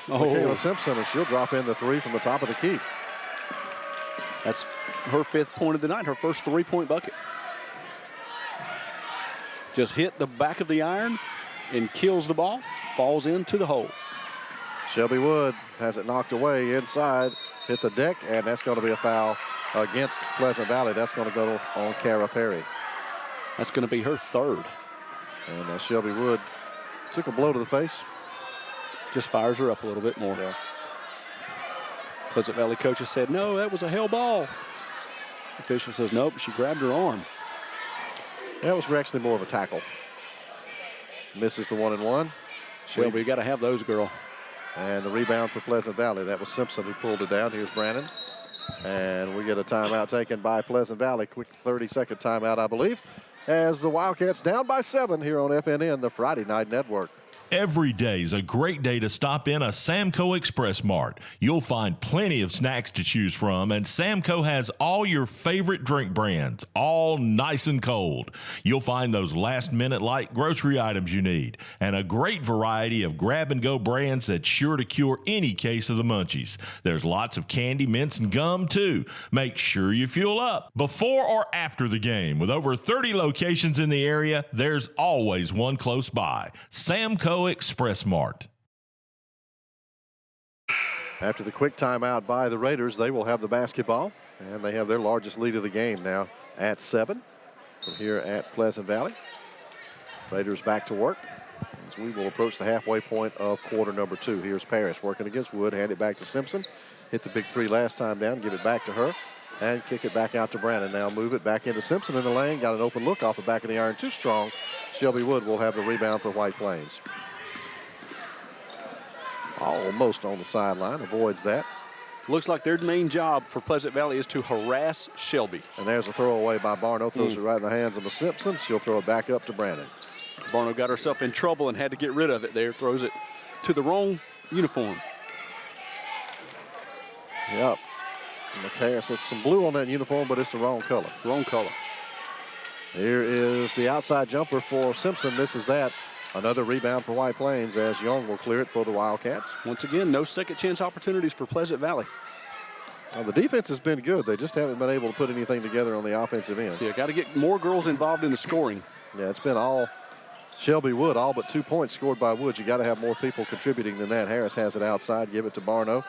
Michaela Simpson, and she'll drop in the 3 from the top of the key. That's her 5th point of the night, her first 3-point bucket. Just hit the back of the iron and kills the ball, falls into the hole. Shelby Wood has it knocked away inside, hit the deck, and that's going to be a foul against Pleasant Valley. That's going to go on Kara Perry. That's going to be her 3rd. And Shelby Wood took a blow to the face. Just fires her up a little bit more. Yeah. Pleasant Valley coaches said, no, that was a hell ball. Official says, nope, she grabbed her arm. That was actually more of a tackle. Misses the 1-and-1. Shelby, you got to have those, girl. And the rebound for Pleasant Valley. That was Simpson who pulled it down. Here's Brandon. And we get a timeout taken by Pleasant Valley. Quick 30-second timeout, I believe, as the Wildcats down by 7 here on FNN, the Friday Night Network. Every day is a great day to stop in a Samco Express Mart. You'll find plenty of snacks to choose from, and Samco has all your favorite drink brands, all nice and cold. You'll find those last-minute light grocery items you need, and a great variety of grab-and-go brands that's sure to cure any case of the munchies. There's lots of candy, mints, and gum, too. Make sure you fuel up before or after the game. With over 30 locations in the area, there's always one close by. Samco Express Mart. After the quick timeout by the Raiders, they will have the basketball, and they have their largest lead of the game now at 7 from here at Pleasant Valley. Raiders back to work as we will approach the halfway point of quarter number 2. Here's Paris working against Wood, hand it back to Simpson. Hit the big 3 last time down, give it back to her, and kick it back out to Brandon. Now move it back into Simpson in the lane, got an open look off the back of the iron, too strong. Shelby Wood will have the rebound for White Plains. Almost on the sideline, avoids that. Looks like their main job for Pleasant Valley is to harass Shelby. And there's a throwaway by Barno, throws it right in the hands of Simpson. She'll throw it back up to Brandon. Barno got herself in trouble and had to get rid of it there. Throws it to the wrong uniform. Yep. Paris has some blue on that uniform, but it's the wrong color. Wrong color. Here is the outside jumper for Simpson. Misses that. Another rebound for White Plains as Young will clear it for the Wildcats. Once again, no second chance opportunities for Pleasant Valley. Well, the defense has been good. They just haven't been able to put anything together on the offensive end. Yeah, got to get more girls involved in the scoring. Yeah, it's been all Shelby Wood, all but 2 points scored by Wood. You got to have more people contributing than that. Harris has it outside, give it to Barno.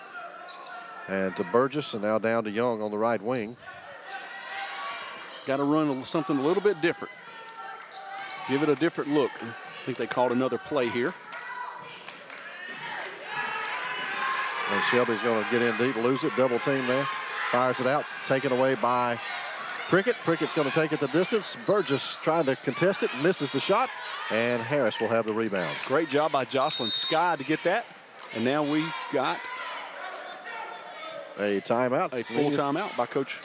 And to Burgess, and now down to Young on the right wing. Got to run something a little bit different. Give it a different look. I think they called another play here. And Shelby's going to get in deep, lose it, double team there. Fires it out, taken away by Prickett. Prickett's going to take it the distance. Burgess trying to contest it, misses the shot, and Harris will have the rebound. Great job by Jocelyn Sky to get that. And now we got a timeout. A full timeout by Coach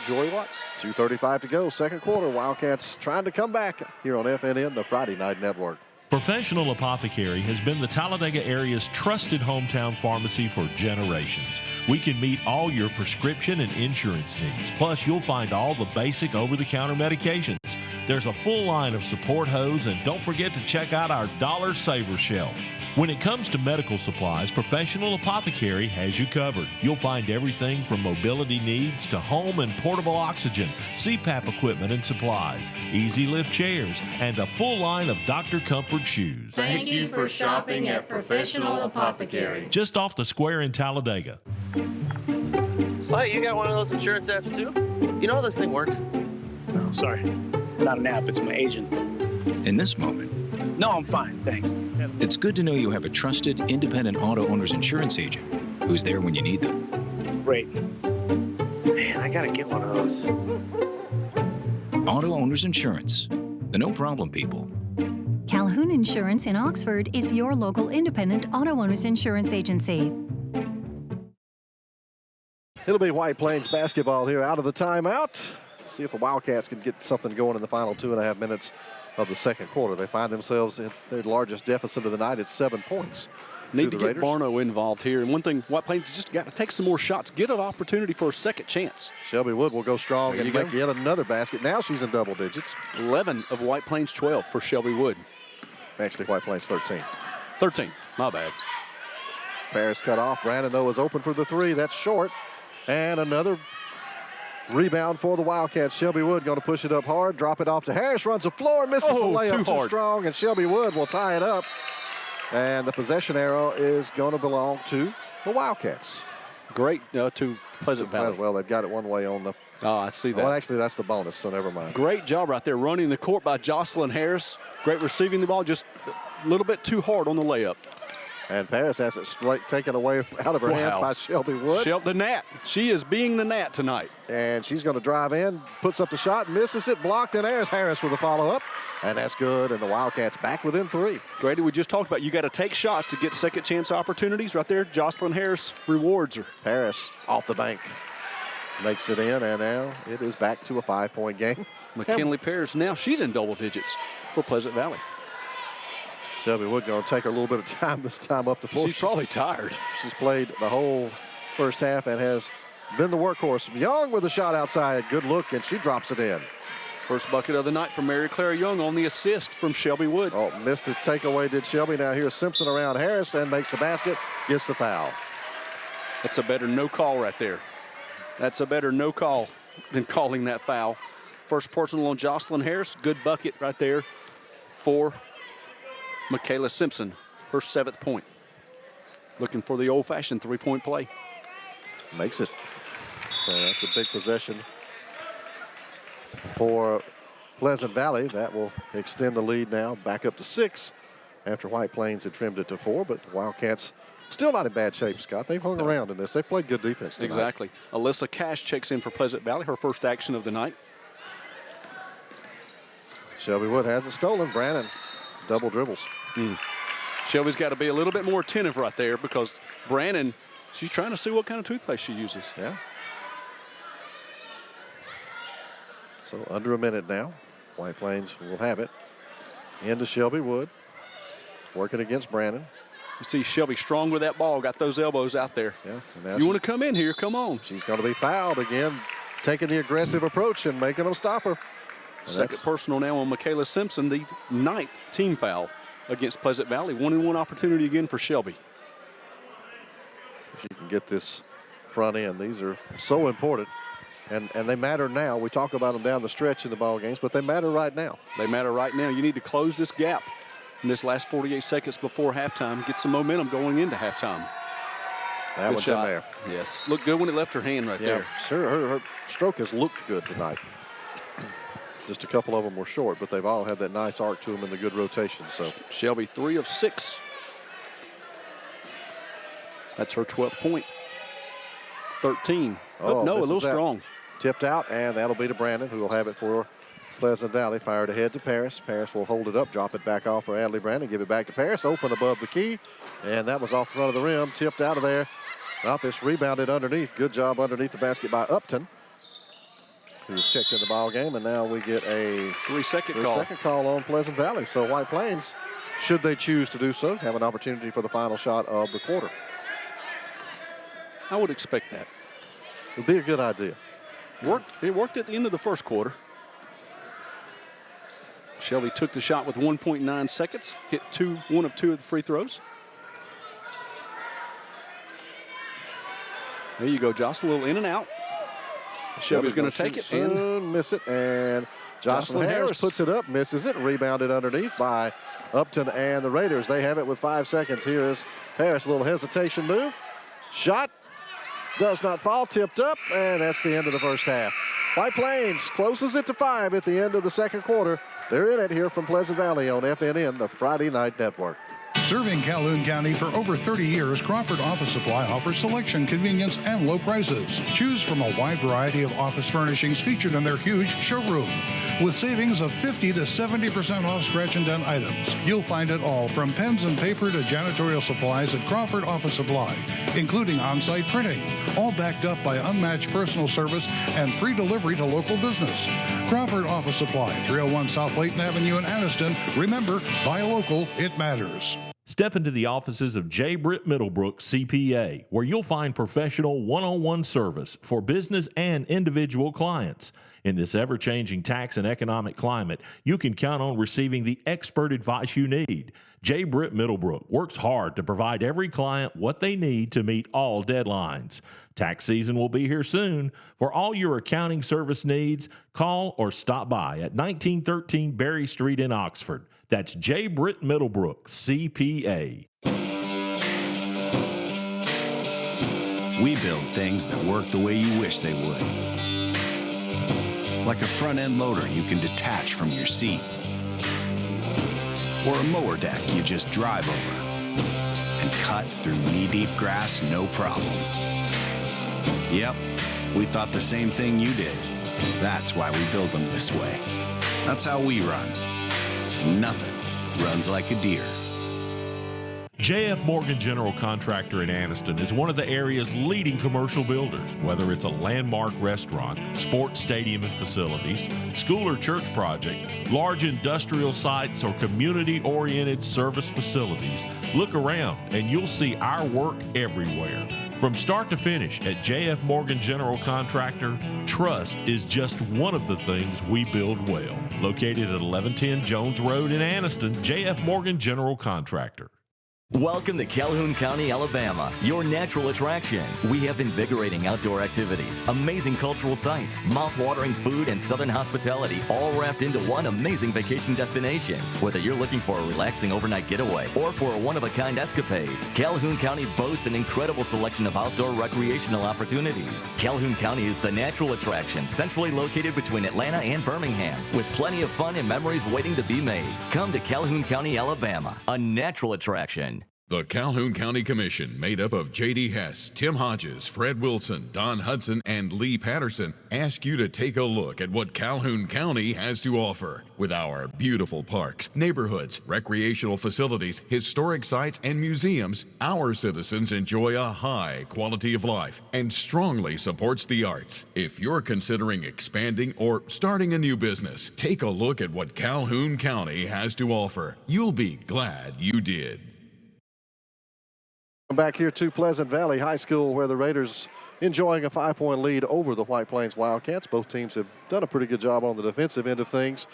Joy Watts. 2:35 to go, second quarter. Wildcats trying to come back here on FNN, the Friday Night Network. Professional Apothecary has been the Talladega area's trusted hometown pharmacy for generations. We can meet all your prescription and insurance needs. Plus, you'll find all the basic over-the-counter medications. There's a full line of support hose, and don't forget to check out our Dollar Saver shelf. When it comes to medical supplies, Professional Apothecary has you covered. You'll find everything from mobility needs to home and portable oxygen, CPAP equipment and supplies, easy lift chairs, and a full line of Dr. Comfort shoes. Thank you for shopping at Professional Apothecary. Just off the square in Talladega. Oh, hey, you got one of those insurance apps too? You know how this thing works? No, sorry. Not an app, it's my agent. In this moment, No, I'm fine, thanks. it's good to know you have a trusted, independent auto owner's insurance agent who's there when you need them. Great. Man, I gotta get one of those. Auto Owners Insurance, the no problem people. Calhoun Insurance in Oxford is your local independent auto owners insurance agency. It'll be White Plains basketball here out of the timeout. See if the Wildcats can get something going in the final 2.5 minutes of the second quarter. They find themselves in their largest deficit of the night at 7 points. Need to get Barno involved here. And one thing, White Plains just got to take some more shots, get an opportunity for a second chance. Shelby Wood will go strong and make yet another basket. Now she's in double digits. 11 of White Plains 12 for Shelby Wood. Actually, White Plains 13. 13, my bad. Paris cut off. Brandon, though, is open for the three. That's short. And another rebound for the Wildcats. Shelby Wood going to push it up hard, drop it off to Harris, runs the floor, misses the layup too strong, and Shelby Wood will tie it up. And the possession arrow is going to belong to the Wildcats. Great to Pleasant Valley. Well, they've got it one way on the... Oh, I see that. Well, actually, that's the bonus, so never mind. Great job right there, running the court by Jocelyn Harris. Great receiving the ball, just a little bit too hard on the layup. And Paris has it taken away out of her hands by Shelby Wood. The Gnat. She is being the Gnat tonight. And she's going to drive in, puts up the shot, misses it, blocked, and there's Harris with a follow-up. And that's good, and the Wildcats back within 3. Grady, we just talked about you got to take shots to get second chance opportunities. Right there, Jocelyn Harris rewards her. Harris off the bank. Makes it in, and now it is back to a 5-point game. McKinley Paris, now she's in double digits for Pleasant Valley. Shelby Wood going to take her a little bit of time this time up the floor. She's probably tired. She's played the whole first half and has been the workhorse. Young with a shot outside. Good look, and she drops it in. First bucket of the night from Mary Clara Young on the assist from Shelby Wood. Oh, missed the takeaway, did Shelby. Now here's Simpson around Harris and makes the basket, gets the foul. That's a better no call right there. That's a better no call than calling that foul. First personal on Jocelyn Harris. Good bucket right there for Michaela Simpson, her 7th point. Looking for the old-fashioned three-point play. Makes it. So that's a big possession for Pleasant Valley. That will extend the lead now back up to 6 after White Plains had trimmed it to 4. But the Wildcats still not in bad shape, Scott. They've hung around in this. They played good defense tonight. Exactly. Alyssa Cash checks in for Pleasant Valley, her first action of the night. Shelby Wood has it stolen. Brandon double dribbles. Shelby's got to be a little bit more attentive right there because Brandon, she's trying to see what kind of toothpaste she uses. Yeah. So under a minute now. White Plains will have it. Into Shelby Wood. Working against Brandon. You see Shelby strong with that ball, got those elbows out there. Yeah. You want to come in here, come on. She's going to be fouled again, taking the aggressive approach and making them stop her. Second personal now on Michaela Simpson, the 9th team foul against Pleasant Valley. 1-and-1 opportunity again for Shelby. If you can get this front end, these are so important. And they matter now. We talk about them down the stretch in the ball games, but they matter right now. They matter right now. You need to close this gap in this last 48 seconds before halftime. Get some momentum going into halftime. That one's in there. Yes, looked good when it left her hand right there. Sure, her stroke has looked good tonight. Just a couple of them were short, but they've all had that nice arc to them and the good rotation. So Shelby 3 of 6. That's her 12th point. 13. Oh, no, a little misses that. strong. Tipped out, and that'll be to Brandon, who will have it for Pleasant Valley. Fired ahead to Paris. Paris will hold it up, drop it back off for Adley Brandon, give it back to Paris, open above the key, and that was off the front of the rim, tipped out of there. Up, it's rebounded underneath. Good job underneath the basket by Upton, who's checked in the ball game, and now we get a 3-second call on Pleasant Valley. So White Plains, should they choose to do so, have an opportunity for the final shot of the quarter. I would expect that. It would be a good idea. It worked at the end of the first quarter. Shelby took the shot with 1.9 seconds, hit 1 of 2 of the free throws. There you go, Josh, a little in and out. Shelby's going to take it and miss it, and Jocelyn Harris puts it up, misses it, rebounded underneath by Upton and the Raiders. They have it with 5 seconds. Here is Harris, a little hesitation move. Shot does not fall, tipped up, and that's the end of the first half. White Plains closes it to 5 at the end of the second quarter. They're in it here from Pleasant Valley on FNN, the Friday Night Network. Serving Calhoun County for over 30 years, Crawford Office Supply offers selection, convenience, and low prices. Choose from a wide variety of office furnishings featured in their huge showroom. With savings of 50 to 70% off scratch and dent items. You'll find it all from pens and paper to janitorial supplies at Crawford Office Supply, including on-site printing, all backed up by unmatched personal service and free delivery to local business. Crawford Office Supply, 301 South Layton Avenue in Anniston. Remember, buy local, it matters. Step into the offices of J. Britt Middlebrook CPA, where you'll find professional one-on-one service for business and individual clients. In this ever-changing tax and economic climate, you can count on receiving the expert advice you need. J. Britt Middlebrook works hard to provide every client what they need to meet all deadlines. Tax season will be here soon. For all your accounting service needs, call or stop by at 1913 Berry Street in Oxford. That's J. Britt Middlebrook, CPA. We build things that work the way you wish they would. Like a front-end loader you can detach from your seat. Or a mower deck you just drive over and cut through knee-deep grass no problem. Yep, we thought the same thing you did. That's why we build them this way. That's how we run. Nothing runs like a deer. J.F. Morgan General Contractor in Anniston is one of the area's leading commercial builders. Whether it's a landmark restaurant, sports stadium and facilities, school or church project, large industrial sites, or community-oriented service facilities, look around and you'll see our work everywhere. From start to finish at J.F. Morgan General Contractor, trust is just one of the things we build well. Located at 1110 Jones Road in Anniston, J.F. Morgan General Contractor. Welcome to Calhoun County, Alabama, your natural attraction. We have invigorating outdoor activities, amazing cultural sites, mouth-watering food, and southern hospitality, all wrapped into one amazing vacation destination. Whether you're looking for a relaxing overnight getaway or for a one-of-a-kind escapade, Calhoun County boasts an incredible selection of outdoor recreational opportunities. Calhoun County is the natural attraction, centrally located between Atlanta and Birmingham, with plenty of fun and memories waiting to be made. Come to Calhoun County, Alabama, a natural attraction. The Calhoun County Commission, made up of J.D. Hess, Tim Hodges, Fred Wilson, Don Hudson, and Lee Patterson, ask you to take a look at what Calhoun County has to offer. With our beautiful parks, neighborhoods, recreational facilities, historic sites, and museums, our citizens enjoy a high quality of life and strongly supports the arts. If you're considering expanding or starting a new business, take a look at what Calhoun County has to offer. You'll be glad you did. Back here to Pleasant Valley High School, where the Raiders enjoying a 5-point lead over the White Plains Wildcats. Both teams have done a pretty good job on the defensive end of things.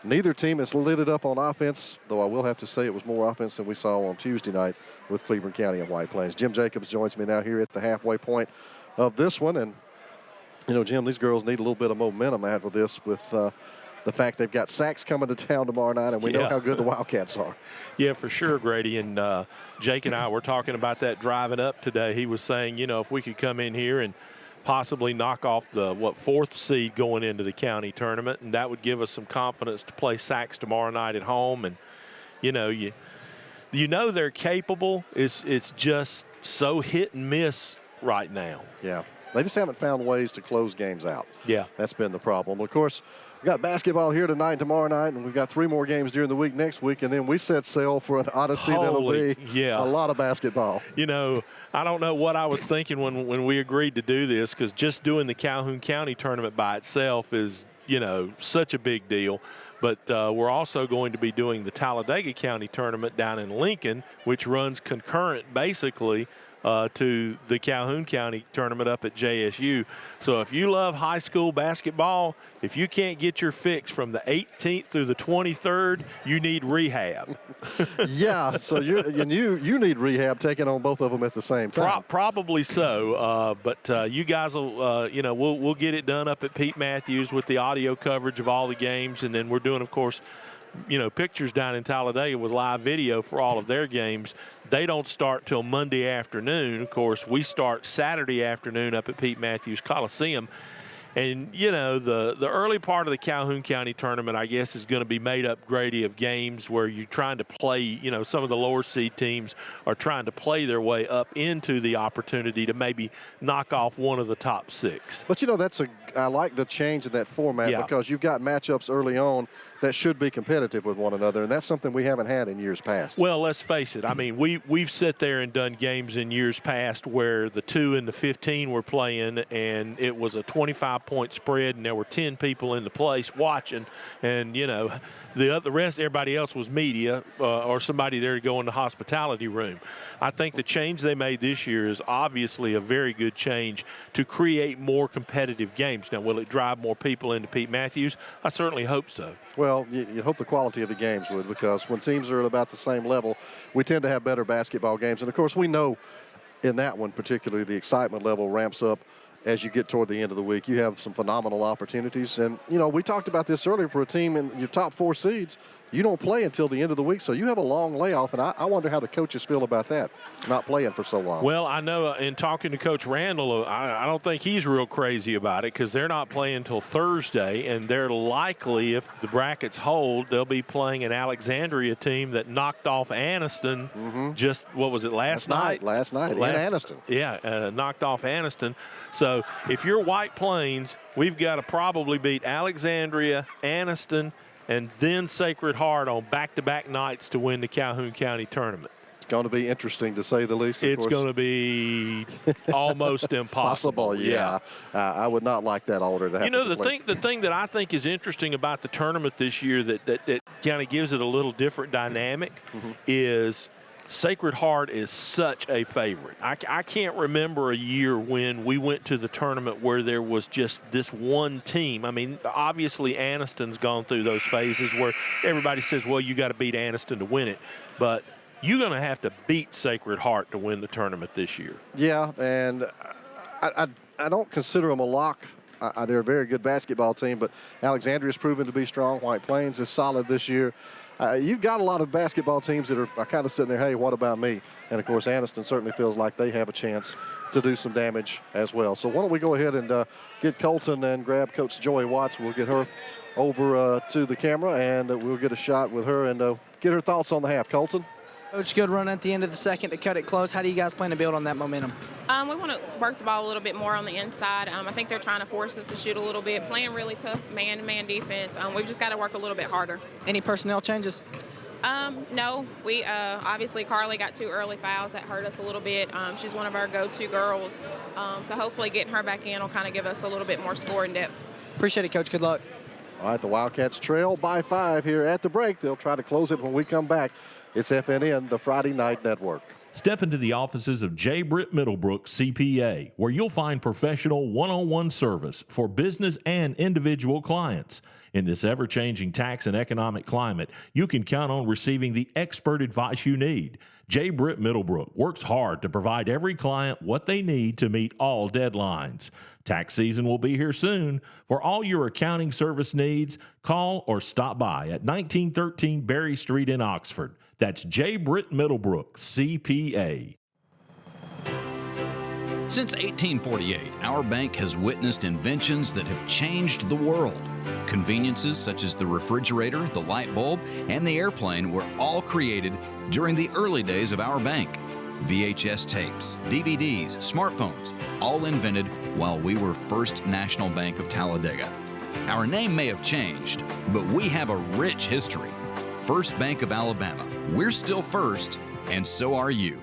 Neither team has lit it up on offense, though I will have to say it was more offense than we saw on Tuesday night with Cleveland County and White Plains. Jim Jacobs joins me now here at the halfway point of this one. And, you know, Jim, these girls need a little bit of momentum out of this with the fact they've got Sachs coming to town tomorrow night, and we know how good the Wildcats are. Yeah, for sure, Grady. And Jake and I were talking about that driving up today. He was saying, you know, if we could come in here and possibly knock off the, fourth seed going into the county tournament, and that would give us some confidence to play Sachs tomorrow night at home. And, you know they're capable. It's just so hit and miss right now. Yeah. They just haven't found ways to close games out. Yeah. That's been the problem. Of course, we've got basketball here tonight and tomorrow night, and we've got 3 more games during the week next week, and then we set sail for an odyssey that'll be a lot of basketball. You know, I don't know what I was thinking when we agreed to do this, because just doing the Calhoun County tournament by itself is, you know, such a big deal. But we're also going to be doing the Talladega County tournament down in Lincoln, which runs concurrent basically to the Calhoun County tournament up at JSU. So if you love high school basketball, if you can't get your fix from the 18th through the 23rd, you need rehab. Yeah, so you need rehab taking on both of them at the same time. Probably so, but you guys will, we'll get it done up at Pete Matthews with the audio coverage of all the games, and then we're doing, of course, pictures down in Talladega with live video for all of their games. They don't start till Monday afternoon. Of course, we start Saturday afternoon up at Pete Matthews Coliseum. And, the early part of the Calhoun County tournament, I guess, is going to be made up, Grady, of games where you're trying to play, some of the lower seed teams are trying to play their way up into the opportunity to maybe knock off one of the top 6. But, I like the change in that format because you've got matchups early on that should be competitive with one another, and that's something we haven't had in years past. Well, let's face it. I mean, we've sat there and done games in years past where the 2 and the 15 were playing, and it was a 25-point spread, and there were 10 people in the place watching, and, the rest, everybody else was media or somebody there to go in the hospitality room. I think the change they made this year is obviously a very good change to create more competitive games. Now, will it drive more people into Pete Matthews? I certainly hope so. Well, you hope the quality of the games would, because when teams are at about the same level, we tend to have better basketball games. And, of course, we know in that one particularly the excitement level ramps up as you get toward the end of the week. You have some phenomenal opportunities. And, we talked about this earlier, for a team in your top 4 seeds, you don't play until the end of the week, so you have a long layoff, and I wonder how the coaches feel about that, not playing for so long. Well, I know in talking to Coach Randall, I don't think he's real crazy about it, because they're not playing until Thursday, and they're likely, if the brackets hold, they'll be playing an Alexandria team that knocked off Anniston just, what was it, last night? Last night in Anniston. Yeah, knocked off Anniston. So if you're White Plains, we've got to probably beat Alexandria, Anniston, and then Sacred Heart on back-to-back nights to win the Calhoun County tournament. It's going to be interesting, to say the least. It's going to be almost impossible. Yeah. I would not like that order to happen. The thing that I think is interesting about the tournament this year that kind of gives it a little different dynamic is Sacred Heart is such a favorite. I can't remember a year when we went to the tournament where there was just this one team. I mean, obviously Anniston's gone through those phases where everybody says, well, you got to beat Anniston to win it. But you're going to have to beat Sacred Heart to win the tournament this year. Yeah, and I don't consider them a lock. They're a very good basketball team, but Alexandria's proven to be strong. White Plains is solid this year. You've got a lot of basketball teams that are kind of sitting there, hey, what about me? And, of course, Anniston certainly feels like they have a chance to do some damage as well. So why don't we go ahead and get Colton and grab Coach Joey Watts. We'll get her over to the camera, and we'll get a shot with her and get her thoughts on the half. Colton? Coach, good run at the end of the second to cut it close. How do you guys plan to build on that momentum? We want to work the ball a little bit more on the inside. I think they're trying to force us to shoot a little bit, playing really tough man-to-man defense. We've just got to work a little bit harder. Any personnel changes? No. We obviously Carly got 2 early fouls that hurt us a little bit. She's one of our go-to girls. So hopefully getting her back in will kind of give us a little bit more scoring depth. Appreciate it, Coach. Good luck. All right, the Wildcats trail by 5 here at the break. They'll try to close it when we come back. It's FNN, the Friday Night Network. Step into the offices of J. Britt Middlebrook CPA, where you'll find professional one-on-one service for business and individual clients. In this ever-changing tax and economic climate, you can count on receiving the expert advice you need. J. Britt Middlebrook works hard to provide every client what they need to meet all deadlines. Tax season will be here soon. For all your accounting service needs, call or stop by at 1913 Berry Street in Oxford. That's J. Britt Middlebrook, CPA. Since 1848, our bank has witnessed inventions that have changed the world. Conveniences such as the refrigerator, the light bulb, and the airplane were all created during the early days of our bank. VHS tapes, DVDs, smartphones, all invented while we were First National Bank of Talladega. Our name may have changed, but we have a rich history. First Bank of Alabama. We're still first, and so are you.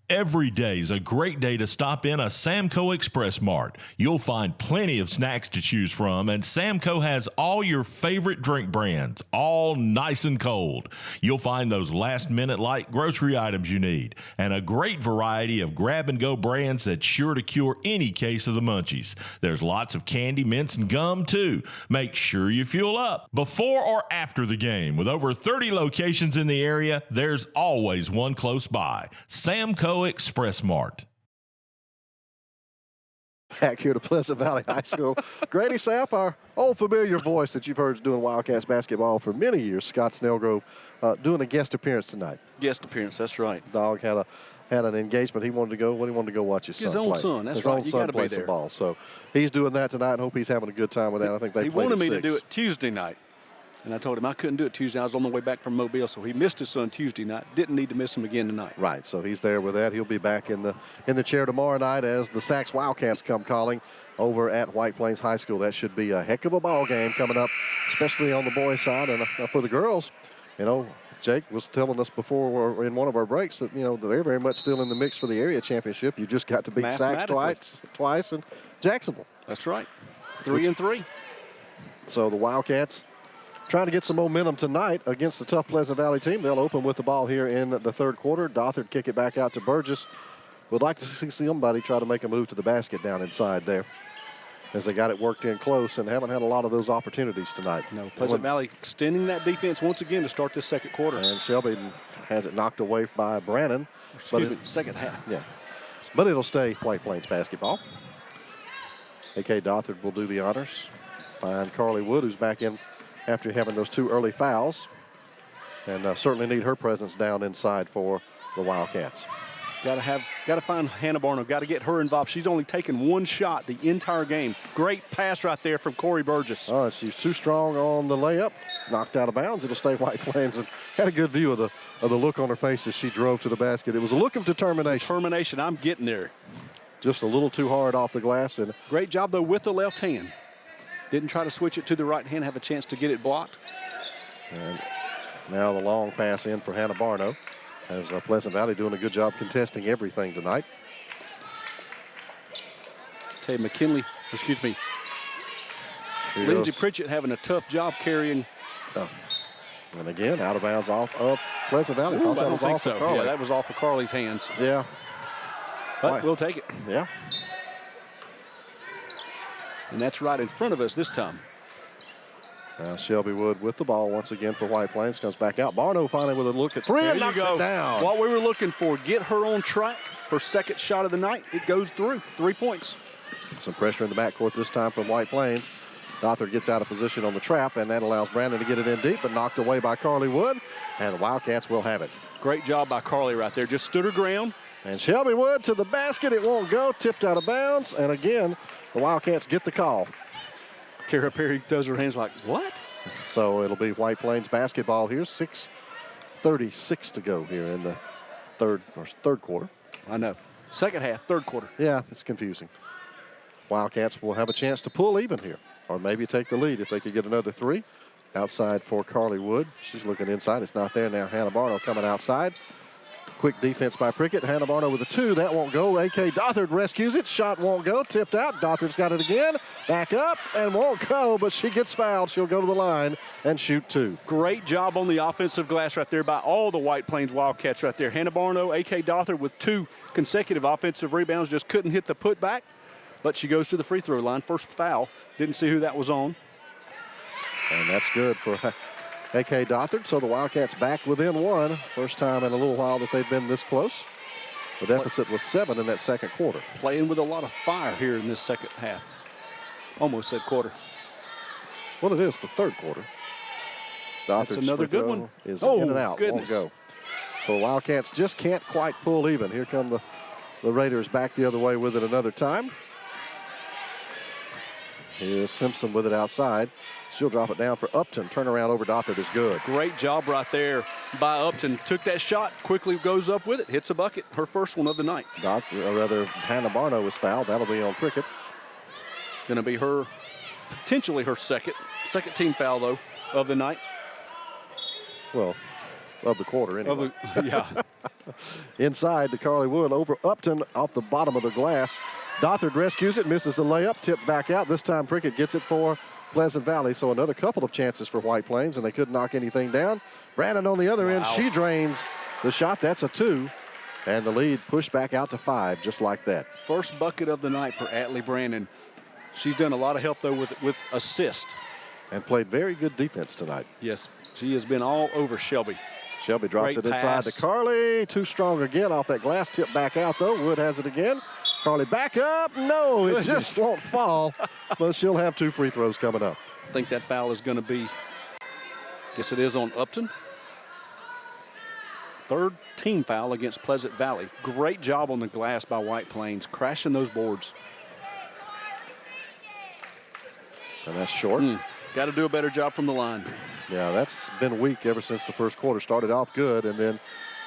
Every day is a great day to stop in a Samco Express Mart. You'll find plenty of snacks to choose from, and Samco has all your favorite drink brands, all nice and cold. You'll find those last-minute light grocery items you need, and a great variety of grab-and-go brands that's sure to cure any case of the munchies. There's lots of candy, mints, and gum, too. Make sure you fuel up before or after the game. With over 30 locations in the area, there's always one close by. Samco Express Mart. Back here to Pleasant Valley High School. Grady Sapp, our old familiar voice that you've heard doing Wildcats basketball for many years, Scott Snellgrove, doing a guest appearance tonight. Guest appearance, that's right. Dog had an engagement. He wanted to go. He wanted to go watch his son His own play. son, that's his right. Own son play some ball. So he's doing that tonight. Hope he's having a good time with that. I think they He played wanted me at to 6. do it Tuesday night. And I told him I couldn't do it Tuesday. I was on the way back from Mobile, so he missed his son Tuesday night. Didn't need to miss him again tonight. Right, so he's there with that. He'll be back in the chair tomorrow night as the Sacs Wildcats come calling over at White Plains High School. That should be a heck of a ball game coming up, especially on the boys' side. And for the girls, you know, Jake was telling us before in one of our breaks that, you know, they're very much still in the mix for the area championship. You just got to beat Sacs twice and Jacksonville. That's right. 3-3. So the Wildcats trying to get some momentum tonight against the tough Pleasant Valley team. They'll open with the ball here in the third quarter. Dothard kick it back out to Burgess. Would like to see somebody try to make a move to the basket down inside there, as they got it worked in close and haven't had a lot of those opportunities tonight. No, Pleasant Valley extending that defense once again to start this second quarter. And Shelby has it knocked away by Brannon. Excuse me, second half. Yeah. But it'll stay White Plains basketball. A.K. Dothard will do the honors. Find Carly Wood, who's back in after having those 2 early fouls. And certainly need her presence down inside for the Wildcats. Got to find Hannah Barno. Got to get her involved. She's only taken 1 shot the entire game. Great pass right there from Corey Burgess. Oh, she's too strong on the layup. Knocked out of bounds. It'll stay White Plains. And had a good view of the look on her face as she drove to the basket. It was a look of determination. Determination. I'm getting there. Just a little too hard off the glass. And great job though with the left hand. Didn't try to switch it to the right hand. Have a chance to get it blocked. And now the long pass in for Hannah Barno. As Pleasant Valley doing a good job contesting everything tonight. Tay McKinley, excuse me. Lindsey Pritchett having a tough job carrying. Oh. And again, out of bounds off of Pleasant Valley. Ooh, Thought that I was don't think off so. of Carly. Yeah, that was off of Carly's hands. Yeah. But we'll take it. Yeah. And that's right in front of us this time. Now Shelby Wood with the ball once again for White Plains. Comes back out. Barno finally with a look at 3 and knocks it down. What we were looking for, get her on track. Her second shot of the night, it goes through. 3 points. Some pressure in the backcourt this time from White Plains. Dothard gets out of position on the trap, and that allows Brandon to get it in deep, but knocked away by Carly Wood, and the Wildcats will have it. Great job by Carly right there. Just stood her ground. And Shelby Wood to the basket. It won't go. Tipped out of bounds. And again, the Wildcats get the call. Kara Perry does her hands like, what? So it'll be White Plains basketball here. 6:36 to go here in the third quarter. I know. Second half, third quarter. Yeah, it's confusing. Wildcats will have a chance to pull even here, or maybe take the lead if they could get another 3. Outside for Carly Wood. She's looking inside. It's not there now. Hannah Barno coming outside. Quick defense by Prickett. Hannah Barno with a 2. That won't go. A.K. Dothard rescues it. Shot won't go. Tipped out. Dothard's got it again. Back up and won't go, but she gets fouled. She'll go to the line and shoot 2. Great job on the offensive glass right there by all the White Plains Wildcats right there. Hannah Barno, A.K. Dothard with 2 consecutive offensive rebounds. Just couldn't hit the putback, but she goes to the free throw line. First foul. Didn't see who that was on. And that's good for A.K. Dothard. So the Wildcats back within 1. First time in a little while that they've been this close. The deficit was 7 in that second quarter. Playing with a lot of fire here in this second half. Almost said quarter. Well, it is the third quarter. That's another good one. Is in and out. Goodness. Won't go. So the Wildcats just can't quite pull even. Here come the Raiders back the other way with it another time. Here's Simpson with it outside. She'll drop it down for Upton. Turnaround over Dothard is good. Great job right there by Upton. Took that shot, quickly goes up with it, hits a bucket. Her first one of the night. Hannah Barno was fouled. That'll be on Prickett. Going to be potentially her second team foul, though, of the night. Well, of the quarter, anyway. Yeah. Inside to Carly Wood over Upton off the bottom of the glass. Dothard rescues it, misses the layup, tipped back out. This time Prickett gets it for Pleasant Valley. So another couple of chances for White Plains, and they couldn't knock anything down. Brandon on the other end, she drains the shot. That's a 2. And the lead pushed back out to 5, just like that. First bucket of the night for Atlee Brandon. She's done a lot of help, though, with assist. And played very good defense tonight. Yes, she has been all over Shelby. Shelby drops Great it inside pass. to Carly. Too strong again off that glass. Tip back out, though. Wood has it again. Carly back up. No, it just won't fall. But she'll have 2 free throws coming up. I think that foul is going to be, guess it is on Upton. Third team foul against Pleasant Valley. Great job on the glass by White Plains, crashing those boards. And that's short. Got to do a better job from the line. Yeah, that's been weak ever since the first quarter. Started off good, and then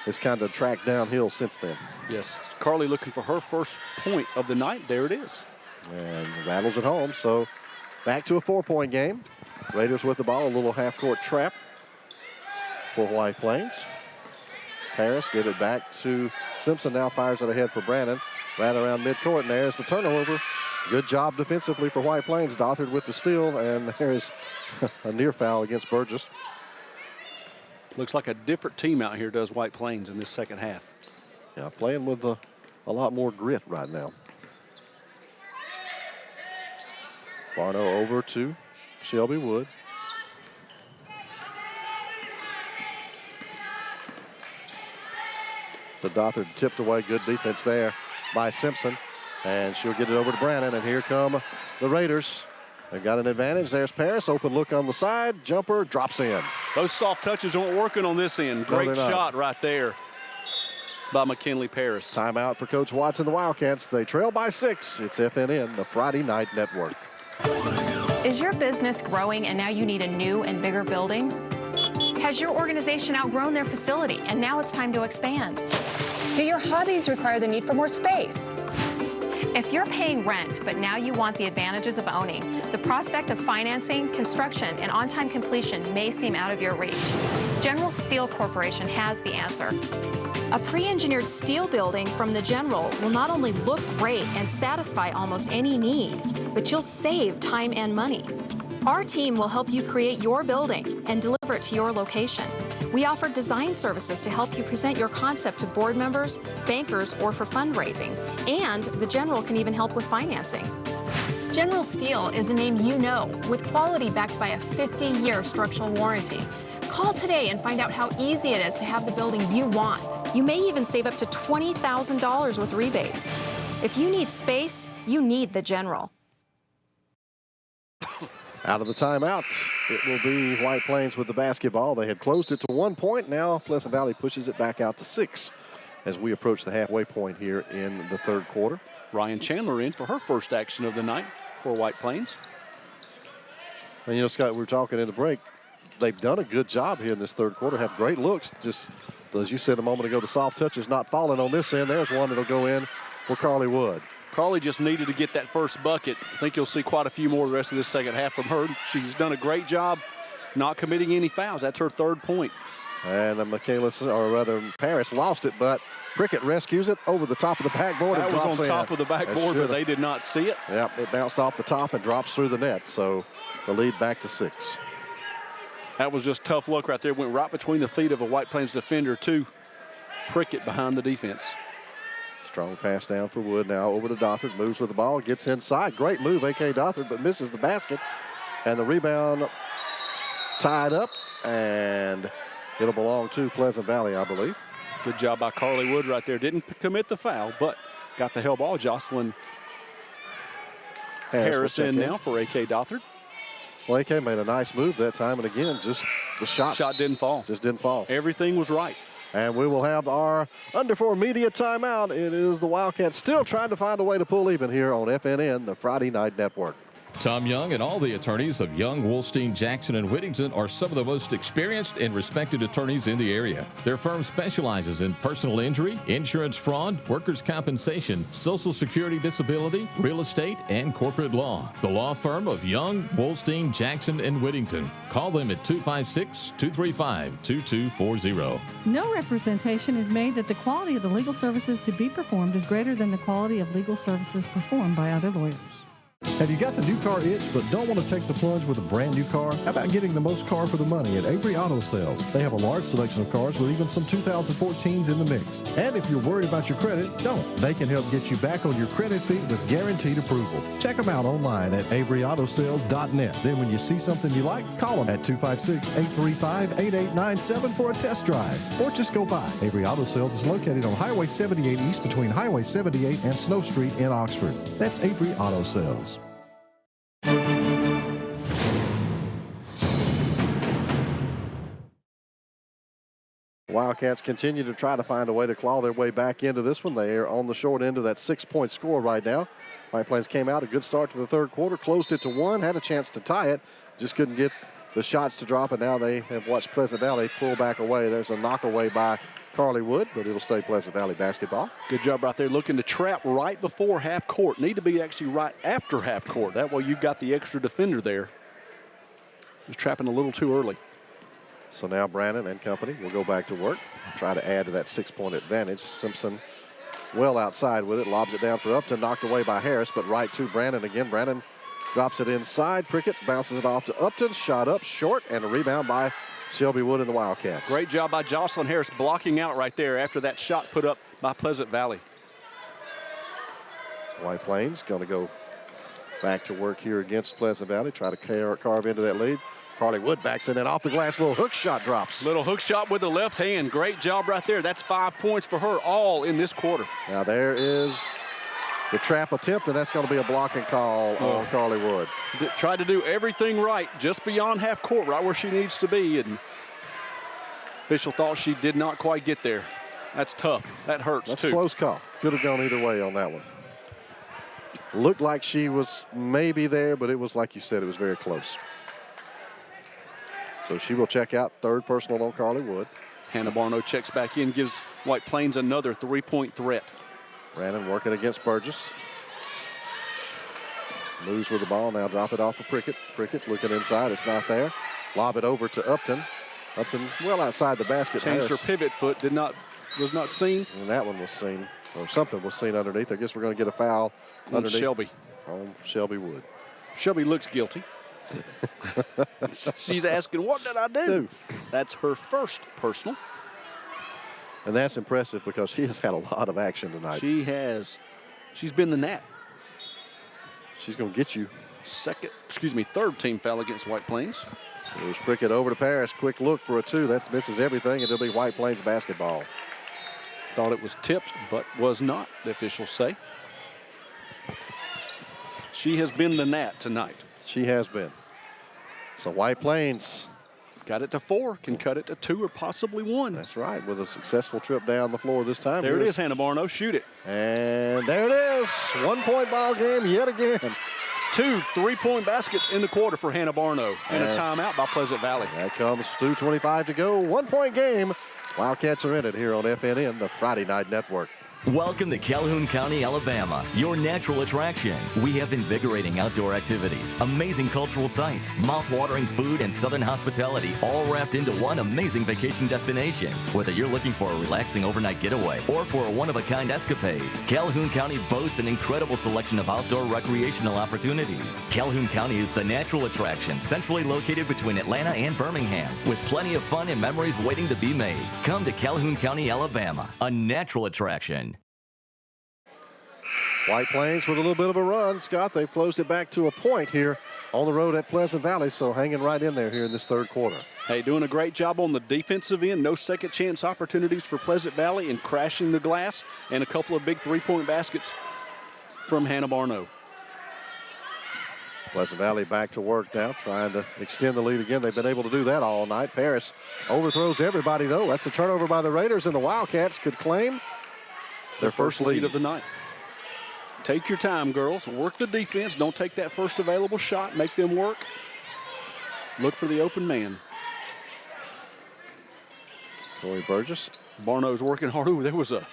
it's kind of tracked downhill since then. Yes, Carly looking for her first point of the night. There it is. And rattles it home, so back to a 4-point game. Raiders with the ball, a little half-court trap for White Plains. Harris give it back to Simpson, now fires it ahead for Brandon. Right around midcourt, and there's the turnover. Good job defensively for White Plains. Dothard with the steal, and there's a near foul against Burgess. Looks like a different team out here does White Plains in this second half. Yeah, playing with a lot more grit right now. Barno over to Shelby Wood. The Dothard tipped away. Good defense there by Simpson. And she'll get it over to Brandon. And here come the Raiders. They've got an advantage. There's Paris. Open look on the side. Jumper drops in. Those soft touches aren't working on this end. Great shot right there by McKinley Paris. Timeout for Coach Watson. The Wildcats, they trail by 6. It's FNN, the Friday Night Network. Is your business growing and now you need a new and bigger building? Has your organization outgrown their facility and now it's time to expand? Do your hobbies require the need for more space? If you're paying rent, but now you want the advantages of owning, the prospect of financing, construction, and on-time completion may seem out of your reach. General Steel Corporation has the answer. A pre-engineered steel building from the General will not only look great and satisfy almost any need, but you'll save time and money. Our team will help you create your building and deliver it to your location. We offer design services to help you present your concept to board members, bankers, or for fundraising. And the General can even help with financing. General Steel is a name you know, with quality backed by a 50-year structural warranty. Call today and find out how easy it is to have the building you want. You may even save up to $20,000 with rebates. If you need space, you need the General. Out of the timeout, it will be White Plains with the basketball. They had closed it to 1 point. Now Pleasant Valley pushes it back out to 6 as we approach the halfway point here in the third quarter. Ryan Chandler in for her first action of the night for White Plains. And, you know, Scott, we were talking in the break. They've done a good job here in this third quarter, have great looks. Just, as you said a moment ago, the soft touch is not falling on this end. There's one that'll go in for Carly Wood. Carly just needed to get that first bucket. I think you'll see quite a few more the rest of this second half from her. She's done a great job not committing any fouls. That's her third point. And Paris lost it, but Prickett rescues it over the top of the backboard. That and was drops on in. top of the backboard, but they did not see it. Yep, it bounced off the top and drops through the net. So the lead back to 6. That was just tough luck right there. Went right between the feet of a White Plains defender to Prickett behind the defense. Strong pass down for Wood. Now over to Dothard. Moves with the ball. Gets inside. Great move, A.K. Dothard, but misses the basket. And the rebound tied up. And it'll belong to Pleasant Valley, I believe. Good job by Carly Wood right there. Didn't commit the foul, but got the hell ball. Jocelyn Harris in now for A.K. Dothard. Well, A.K. made a nice move that time. And again, just the shot didn't fall. Just didn't fall. Everything was right. And we will have our Under 4 media timeout. It is the Wildcats still trying to find a way to pull even here on FNN, the Friday Night Network. Tom Young and all the attorneys of Young, Wolstein, Jackson, and Whittington are some of the most experienced and respected attorneys in the area. Their firm specializes in personal injury, insurance fraud, workers' compensation, Social Security disability, real estate, and corporate law. The law firm of Young, Wolstein, Jackson, and Whittington. Call them at 256-235-2240. No representation is made that the quality of the legal services to be performed is greater than the quality of legal services performed by other lawyers. Have you got the new car itch but don't want to take the plunge with a brand new car? How about getting the most car for the money at Avery Auto Sales? They have a large selection of cars with even some 2014s in the mix. And if you're worried about your credit, don't. They can help get you back on your credit feet with guaranteed approval. Check them out online at AveryAutoSales.net. Then when you see something you like, call them at 256-835-8897 for a test drive. Or just go by. Avery Auto Sales is located on Highway 78 East between Highway 78 and Snow Street in Oxford. That's Avery Auto Sales. Wildcats continue to try to find a way to claw their way back into this one. They are on the short end of that 6-point score right now. White Plains came out a good start to the third quarter, closed it to 1, had a chance to tie it, just couldn't get the shots to drop, and now they have watched Pleasant Valley pull back away. There's a knockaway by Carly Wood, but it'll stay Pleasant Valley basketball. Good job right there, looking to trap right before half court. Need to be actually right after half court. That way you've got the extra defender there. Just trapping a little too early. So now Brandon and company will go back to work, try to add to that 6-point advantage. Simpson well outside with it, lobs it down for Upton, knocked away by Harris, but right to Brandon again. Brandon drops it inside. Prickett bounces it off to Upton, shot up short, and a rebound by Shelby Wood and the Wildcats. Great job by Jocelyn Harris blocking out right there after that shot put up by Pleasant Valley. So White Plains going to go back to work here against Pleasant Valley, try to carve into that lead. Carly Wood backs in and off the glass, little hook shot drops. Little hook shot with the left hand. Great job right there. That's 5 points for her, all in this quarter. Now there is the trap attempt, and that's going to be a blocking call on Carly Wood. Tried to do everything right, just beyond half court, right where she needs to be, and official thought she did not quite get there. That's tough. That hurts, That's too. a close call. Could have gone either way on that one. Looked like she was maybe there, but it was, like you said, it was very close. So she will check out, third personal on Carly Wood. Hannah Barno checks back in, gives White Plains another 3-point threat. Brandon working against Burgess. Moves with the ball, now drop it off of Prickett. Prickett looking inside, it's not there. Lob it over to Upton. Upton well outside the basket. Changed her pivot foot, was not seen. And that one was seen, or something was seen underneath. I guess we're going to get a foul underneath. Shelby. On Shelby Wood. Shelby looks guilty. She's asking, what did I do? That's her first personal. And that's impressive because she has had a lot of action tonight. She has. She's been the gnat. She's going to get you. Third team foul against White Plains. Here's Prickett over to Paris. Quick look for a 2. That misses everything, and it'll be White Plains basketball. Thought it was tipped, but was not, the officials say. She has been the gnat tonight. She has been. So White Plains got it to 4, can cut it to 2 or possibly 1. That's right, with a successful trip down the floor this time. There it is, Hannah Barno, shoot it. And there it is, 1-point ball game yet again. 2 3-point baskets in the quarter for Hannah Barno, and a timeout by Pleasant Valley. That comes 2:25 to go, 1-point game. Wildcats are in it here on FNN, the Friday Night Network. Welcome to Calhoun County, Alabama, your natural attraction. We have invigorating outdoor activities, amazing cultural sites, mouth-watering food, and southern hospitality, all wrapped into one amazing vacation destination. Whether you're looking for a relaxing overnight getaway or for a one-of-a-kind escapade, Calhoun County boasts an incredible selection of outdoor recreational opportunities. Calhoun County is the natural attraction, centrally located between Atlanta and Birmingham, with plenty of fun and memories waiting to be made. Come to Calhoun County, Alabama, a natural attraction. White Plains with a little bit of a run. Scott, they've closed it back to a point here on the road at Pleasant Valley, so hanging right in there here in this third quarter. Hey, doing a great job on the defensive end. No second chance opportunities for Pleasant Valley in crashing the glass, and a couple of big three-point baskets from Hannah Barno. Pleasant Valley back to work now, trying to extend the lead again. They've been able to do that all night. Paris overthrows everybody, though. That's a turnover by the Raiders, and the Wildcats could claim their first lead of the night. Take your time, girls. Work the defense. Don't take that first available shot. Make them work. Look for the open man. Corey Burgess. Barno's working hard. Ooh, there was a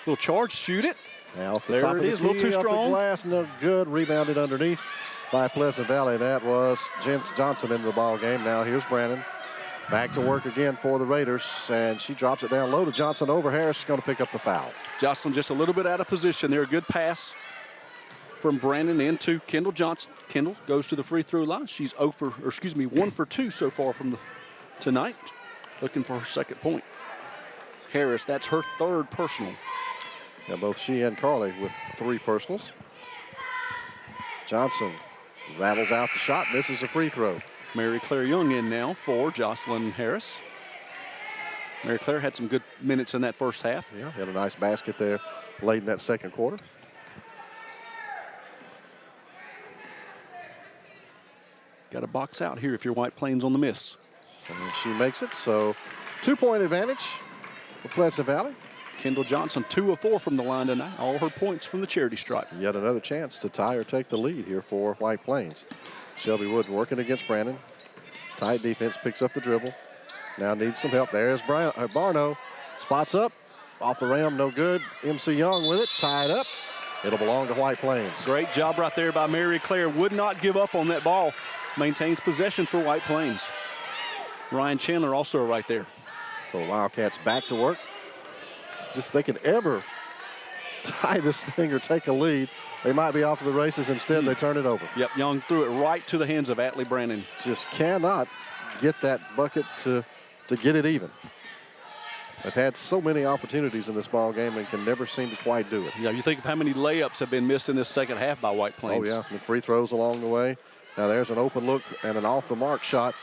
little charge. Shoot it. Now off the there top it of the is. A little too key, strong. Off the glass, no good. Rebounded underneath by Pleasant Valley. That was Jens Johnson into the ball game. Now here's Brandon. Back to work again for the Raiders, and she drops it down low to Johnson over. Harris is going to pick up the foul. Jocelyn just a little bit out of position there. A good pass from Brandon into Kendall Johnson. Kendall goes to the free throw line. She's 1 for 2 so far from tonight. Looking for her second point. Harris, that's her third personal. Yeah, both she and Carly with 3 personals. Johnson rattles out the shot, misses a free throw. Mary Claire Young in now for Jocelyn Harris. Mary Claire had some good minutes in that first half. Yeah, had a nice basket there late in that second quarter. Got to box out here if you're White Plains on the miss. And she makes it, so 2-point advantage for Pleasant Valley. Kendall Johnson, 2 of 4 from the line tonight. All her points from the charity stripe. Yet another chance to tie or take the lead here for White Plains. Shelby Wood working against Brandon. Tight defense, picks up the dribble. Now needs some help. There's Barno. Spots up. Off the rim, no good. MC Young with it, tied up. It'll belong to White Plains. Great job right there by Mary Claire. Would not give up on that ball. Maintains possession for White Plains. Ryan Chandler also right there. So the Wildcats back to work. Just if they can ever tie this thing or take a lead, they might be off to the races. Instead, they turn it over. Yep, Young threw it right to the hands of Atlee Brandon. Just cannot get that bucket to get it even. They've had so many opportunities in this ball game and can never seem to quite do it. Yeah, you think of how many layups have been missed in this second half by White Plains. Oh, yeah, and free throws along the way. Now there's an open look and an off-the-mark shot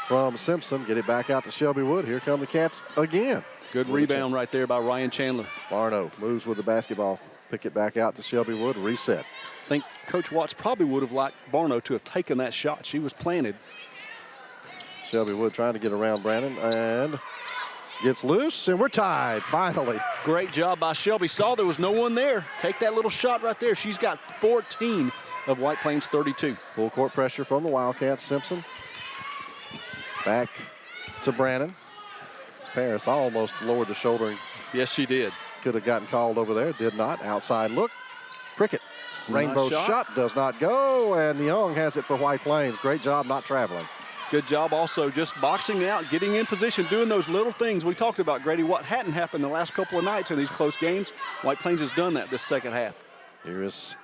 from Simpson. Get it back out to Shelby Wood. Here come the Cats again. Good rebound right there by Ryan Chandler. Barno moves with the basketball. Pick it back out to Shelby Wood. Reset. I think Coach Watts probably would have liked Barno to have taken that shot. She was planted. Shelby Wood trying to get around Brandon and gets loose, and we're tied, finally. Great job by Shelby. Saw there was no one there. Take that little shot right there. She's got 14 of White Plains 32. Full court pressure from the Wildcats. Simpson back to Brandon. Paris almost lowered the shoulder. And yes, she did. Could have gotten called over there. Did not. Outside look. Prickett. Rainbow Nice shot does not go, and Young has it for White Plains. Great job not traveling. Good job also just boxing out, getting in position, doing those little things we talked about, Grady. What hadn't happened the last couple of nights in these close games, White Plains has done that this second half. Here is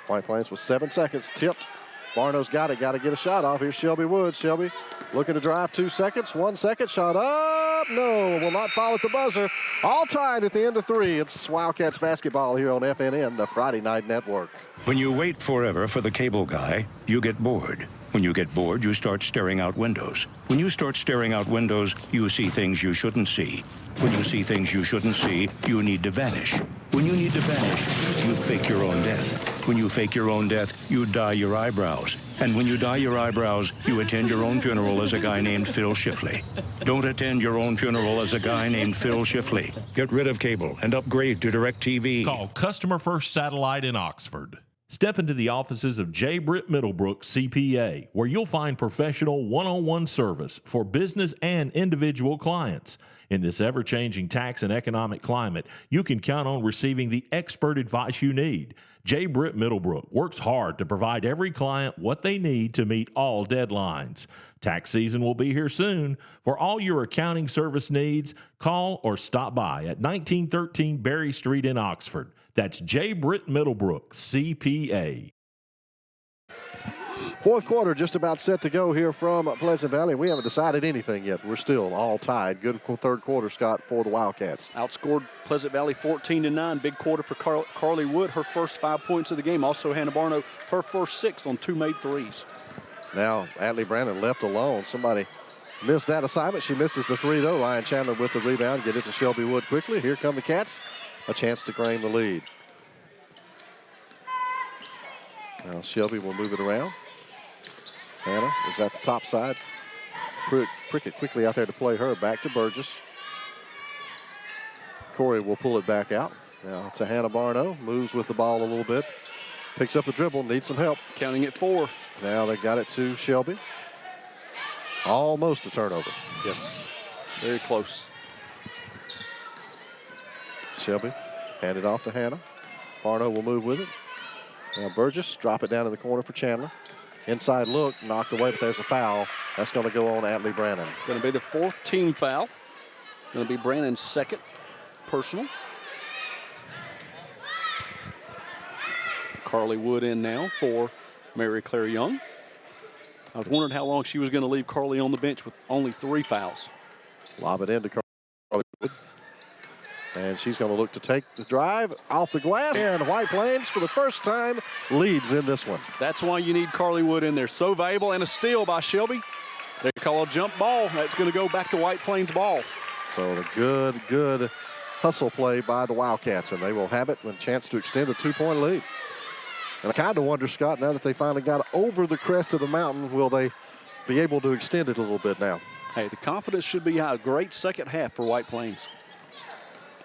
White Plains with 7 seconds. Tipped. Barno's got it. Got to get a shot off. Here's Shelby Woods. Shelby looking to drive. 2 seconds. 1 second. Shot up. No. Will not fall at the buzzer. All tied at the end of 3. It's Wildcats basketball here on FNN, the Friday Night Network. When you wait forever for the cable guy, you get bored. When you get bored, you start staring out windows. When you start staring out windows, you see things you shouldn't see. When you see things you shouldn't see, you need to vanish. When you need to vanish, you fake your own death. When you fake your own death, you dye your eyebrows. And when you dye your eyebrows, you attend your own funeral as a guy named Phil Shifley. Don't attend your own funeral as a guy named Phil Shifley. Get rid of cable and upgrade to DirecTV. Call Customer First Satellite in Oxford. Step into the offices of J. Britt Middlebrook CPA, where you'll find professional one-on-one service for business and individual clients. In this ever-changing tax and economic climate, you can count on receiving the expert advice you need. J. Britt Middlebrook works hard to provide every client what they need to meet all deadlines. Tax season will be here soon. For all your accounting service needs, call or stop by at 1913 Berry Street in Oxford. That's J. Britt Middlebrook, CPA. Fourth quarter just about set to go here from Pleasant Valley. We haven't decided anything yet. We're still all tied. Good third quarter, Scott, for the Wildcats. Outscored Pleasant Valley 14-9. Big quarter for Carly Wood, her first 5 points of the game. Also Hannah Barno, her first 6 on 2 made threes. Now Atlee Brandon left alone. Somebody missed that assignment. She misses the 3, though. Ryan Chandler with the rebound. Get it to Shelby Wood quickly. Here come the Cats. A chance to claim the lead. Now Shelby will move it around. Hannah is at the top side. Prickett quickly out there to play her. Back to Burgess. Corey will pull it back out. Now to Hannah Barno. Moves with the ball a little bit. Picks up the dribble. Needs some help. Counting at 4. Now they got it to Shelby. Almost a turnover. Yes. Very close. Shelby hand it off to Hannah. Barno will move with it. Now Burgess drop it down in the corner for Chandler. Inside look, knocked away, but there's a foul. That's going to go on Atlee Brandon. Going to be the 4th team foul. Going to be Brandon's 2nd personal. Carly Wood in now for Mary Claire Young. I was wondering how long she was going to leave Carly on the bench with only 3 fouls. Lob it into Carly Wood. And she's going to look to take the drive off the glass. And White Plains, for the first time, leads in this one. That's why you need Carly Wood in there. So valuable, and a steal by Shelby. They call a jump ball. That's going to go back to White Plains ball. So the good hustle play by the Wildcats, and they will have it with a chance to extend a 2-point lead. And I kind of wonder, Scott, now that they finally got over the crest of the mountain, will they be able to extend it a little bit now? Hey, the confidence should be high. A great second half for White Plains.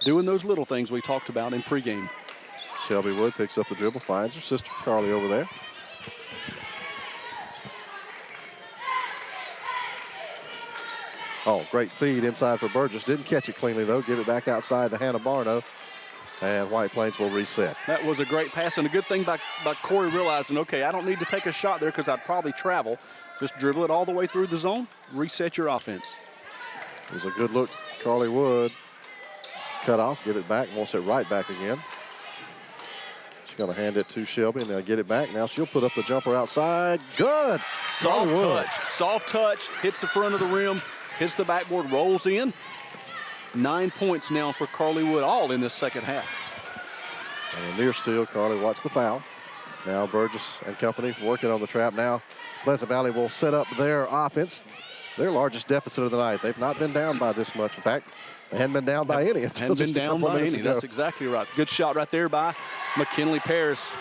Doing those little things we talked about in pregame. Shelby Wood picks up the dribble, finds her sister Carly over there. Oh, great feed inside for Burgess. Didn't catch it cleanly, though. Give it back outside to Hannah Barno. And White Plains will reset. That was a great pass, and a good thing by Corey realizing, okay, I don't need to take a shot there because I'd probably travel. Just dribble it all the way through the zone, reset your offense. It was a good look. Carly Wood cut off, give it back, wants it right back again. She's going to hand it to Shelby, and they'll get it back. Now she'll put up the jumper outside. Good. Soft touch, hits the front of the rim, hits the backboard, rolls in. 9 points now for Carly Wood, all in this second half. And a near steal. Carly watch the foul. Now Burgess and company working on the trap. Now Pleasant Valley will set up their offense. Their largest deficit of the night. They've not been down by this much. In fact, they hadn't been down by any until just a couple of minutes ago. That's exactly right. Good shot right there by McKinley Paris.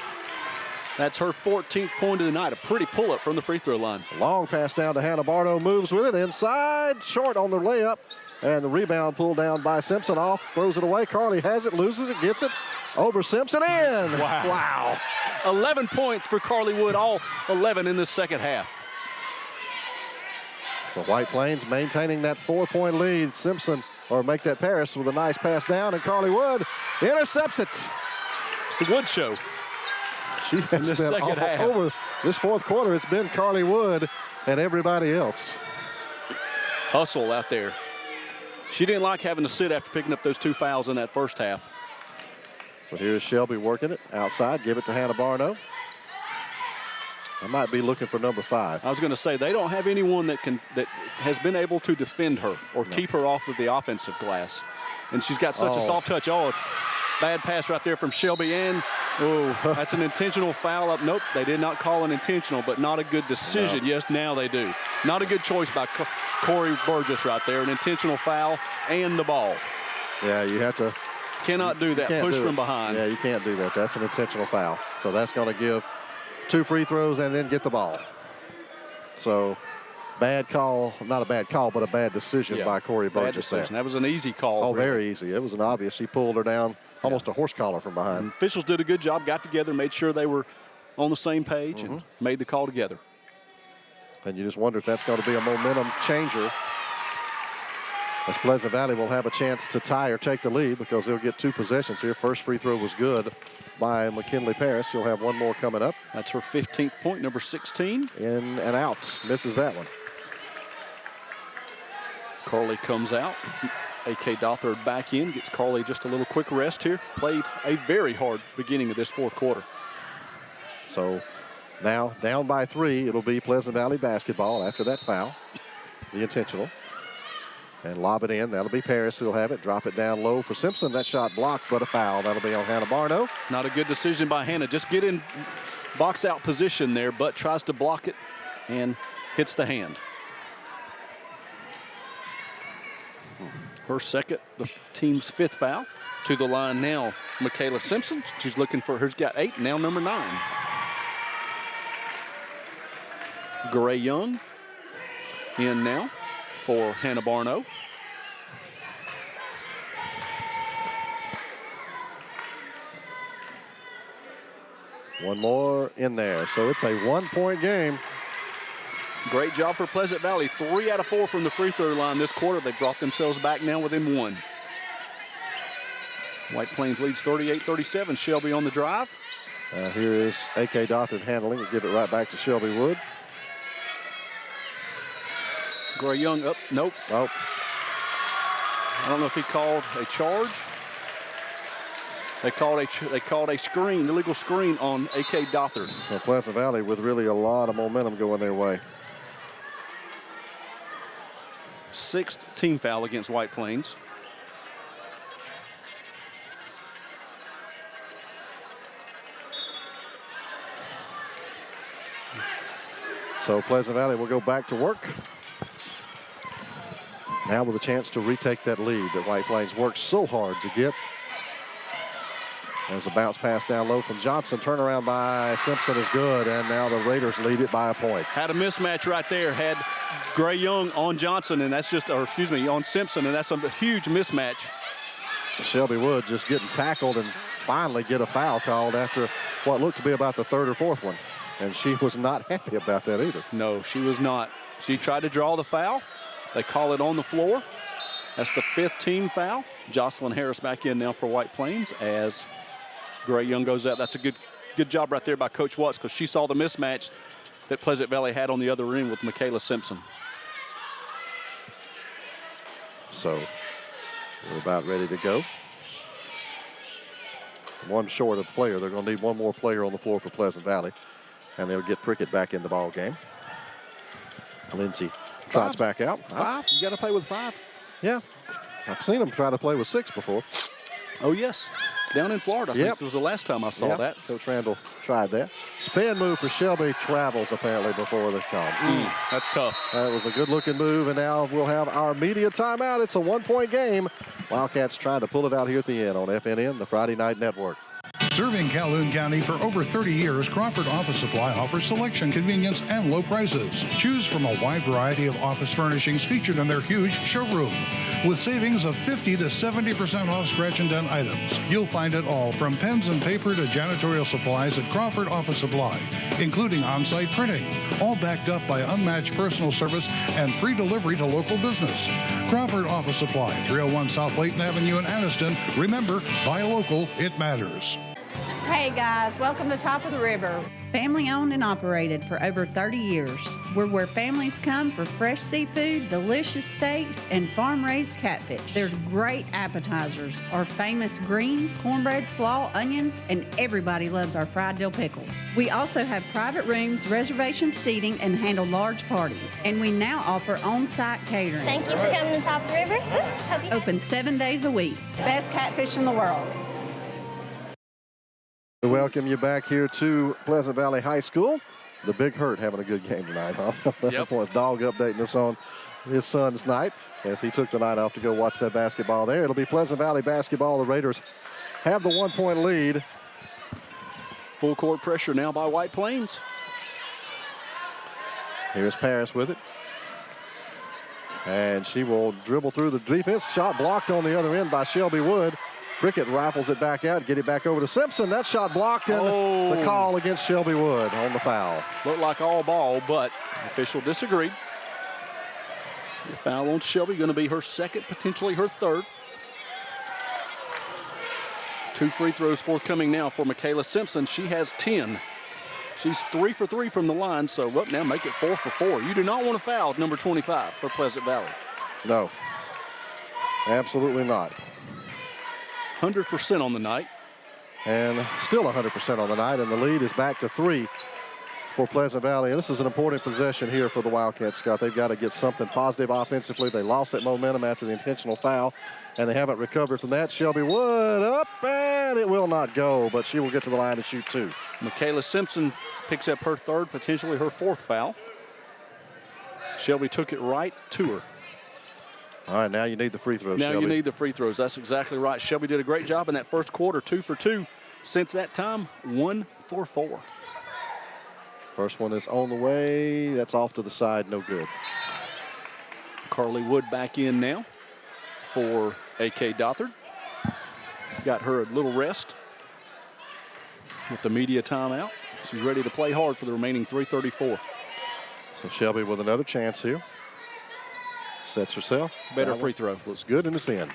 That's her 14th point of the night. A pretty pull-up from the free throw line. Long pass down to Hannah Barno. Moves with it inside. Short on the layup. And the rebound pulled down by Simpson off. Throws it away. Carly has it, loses it, gets it. Over Simpson in. Wow. 11 points for Carly Wood, all 11 in the second half. So White Plains maintaining that 4-point lead. Simpson, or make that Paris with a nice pass down, and Carly Wood intercepts it. It's the Wood show. She has been all over this fourth quarter. It's been Carly Wood and everybody else. Hustle out there. She didn't like having to sit after picking up those 2 fouls in that first half. So here's Shelby working it outside. Give it to Hannah Barno. I might be looking for number 5. I was going to say, they don't have anyone that has been able to defend her or keep her off of the offensive glass. And she's got such a soft touch. Oh, it's bad pass right there from Shelby. And, that's an intentional foul up. Nope, they did not call an intentional, but not a good decision. No. Yes, now they do. Not a good choice by Corey Burgess right there. An intentional foul and the ball. Yeah, you have to. Cannot do that. Push from behind. Yeah, you can't do that. That's an intentional foul. So that's going to give 2 free throws and then get the ball. So bad call, not a bad call, but a bad decision by Corey Burgess there. That was an easy call. Oh, really. Very easy. It was an obvious. He pulled her down, almost a horse collar from behind. And officials did a good job, got together, made sure they were on the same page and made the call together. And you just wonder if that's going to be a momentum changer, as Pleasant Valley will have a chance to tie or take the lead because they'll get 2 possessions here. First free throw was good by McKinley Paris. She'll have one more coming up. That's her 15th point, number 16. In and out. Misses that one. Carly comes out. A.K. Dothard back in. Gets Carly just a little quick rest here. Played a very hard beginning of this 4th quarter. So now down by 3. It'll be Pleasant Valley basketball after that foul. The intentional. And lob it in. That'll be Paris who'll have it. Drop it down low for Simpson. That shot blocked, but a foul. That'll be on Hannah Barno. Not a good decision by Hannah. Just get in box out position there, but tries to block it and hits the hand. Her second, the team's 5th foul. To the line now, Michaela Simpson. She's looking for, her's got 8, now number 9. Gray Young in now for Hannah Barno. One more in there. So it's a 1-point game. Great job for Pleasant Valley. 3 out of 4 from the free throw line this quarter. They brought themselves back now within 1. White Plains leads 38-37. Shelby on the drive. Here is A.K. Dothard handling. We'll give it right back to Shelby Wood. Gray Young up. Nope. Oh. I don't know if he called a charge. They called a screen, illegal screen on A.K. Dothard. So Pleasant Valley with really a lot of momentum going their way. 6th team foul against White Plains. So Pleasant Valley will go back to work. Now with a chance to retake that lead that White Plains worked so hard to get. There's a bounce pass down low from Johnson. Turnaround by Simpson is good, and now the Raiders lead it by a point. Had a mismatch right there. Had Gray Young on Johnson, and that's just, or excuse me, on Simpson, and that's a huge mismatch. Shelby Wood just getting tackled and finally get a foul called after what looked to be about the 3rd or 4th one. And she was not happy about that either. No, she was not. She tried to draw the foul. They call it on the floor. That's the 5th team foul. Jocelyn Harris back in now for White Plains as Gray Young goes out. That's a good job right there by Coach Watts because she saw the mismatch that Pleasant Valley had on the other end with Michaela Simpson. So we're about ready to go. One short of the player. They're going to need one more player on the floor for Pleasant Valley, and they'll get Prickett back in the ball game. Lindsay trots back out. 5? You got to play with 5? Yeah. I've seen them try to play with 6 before. Oh, yes. Down in Florida. I think it was the last time I saw that. Coach Randall tried that. Spin move for Shelby. Travels apparently before the call. That's tough. That was a good-looking move, and now we'll have our media timeout. It's a 1-point game. Wildcats trying to pull it out here at the end on FNN, the Friday Night Network. Serving Calhoun County for over 30 years, Crawford Office Supply offers selection, convenience, and low prices. Choose from a wide variety of office furnishings featured in their huge showroom. With savings of 50 to 70% off scratch and dent items. You'll find it all from pens and paper to janitorial supplies at Crawford Office Supply, including on-site printing, all backed up by unmatched personal service and free delivery to local business. Crawford Office Supply, 301 South Layton Avenue in Anniston. Remember, buy local, it matters. Hey guys, welcome to Top of the River. Family owned and operated for over 30 years. We're where families come for fresh seafood, delicious steaks, and farm-raised catfish. There's great appetizers, our famous greens, cornbread, slaw, onions, and everybody loves our fried dill pickles. We also have private rooms, reservation seating, and handle large parties. And we now offer on-site catering. Thank you for coming to Top of the River. Open 7 days a week. Best catfish in the world. We welcome you back here to Pleasant Valley High School. The Big Hurt having a good game tonight, huh? 11 points. Dog updating us on his son's night as he took the night off to go watch that basketball there. It'll be Pleasant Valley basketball. The Raiders have the 1-point lead. Full court pressure now by White Plains. Here's Paris with it. And she will dribble through the defense. Shot blocked on the other end by Shelby Wood. Cricket rifles it back out, get it back over to Simpson. That shot blocked, and the call against Shelby Wood on the foul. Looked like all ball, but the official disagreed. The foul on Shelby going to be her second, potentially her third. 2 free throws forthcoming now for Michaela Simpson. She has 10. She's 3 for 3 from the line, so up now make it 4 for 4. You do not want to foul number 25 for Pleasant Valley. No, absolutely not. 100% on the night. And still 100% on the night, and the lead is back to 3 for Pleasant Valley. And this is an important possession here for the Wildcats, Scott. They've got to get something positive offensively. They lost that momentum after the intentional foul, and they haven't recovered from that. Shelby Wood up, and it will not go, but she will get to the line to shoot 2. Michaela Simpson picks up her third, potentially her 4th foul. Shelby took it right to her. All right, now you need the free throws, Now Shelby. you need the free throws. That's exactly right. Shelby did a great job in that first quarter, 2 for 2. Since that time, 1 for 4. First one is on the way. That's off to the side, no good. Carly Wood back in now for A.K. Dothard. Got her a little rest with the media timeout. She's ready to play hard for the remaining 3:34. So Shelby with another chance here. Sets herself. Better free throw. Looks good in the end.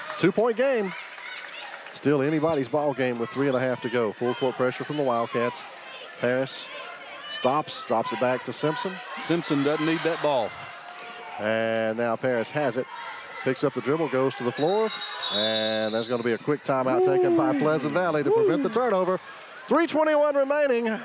It's a 2-point game. Still anybody's ball game with 3.5 to go. Full court pressure from the Wildcats. Paris stops, drops it back to Simpson. Simpson doesn't need that ball. And now Paris has it. Picks up the dribble, goes to the floor. And there's going to be a quick timeout taken by Pleasant Valley to prevent the turnover. 3:21 remaining.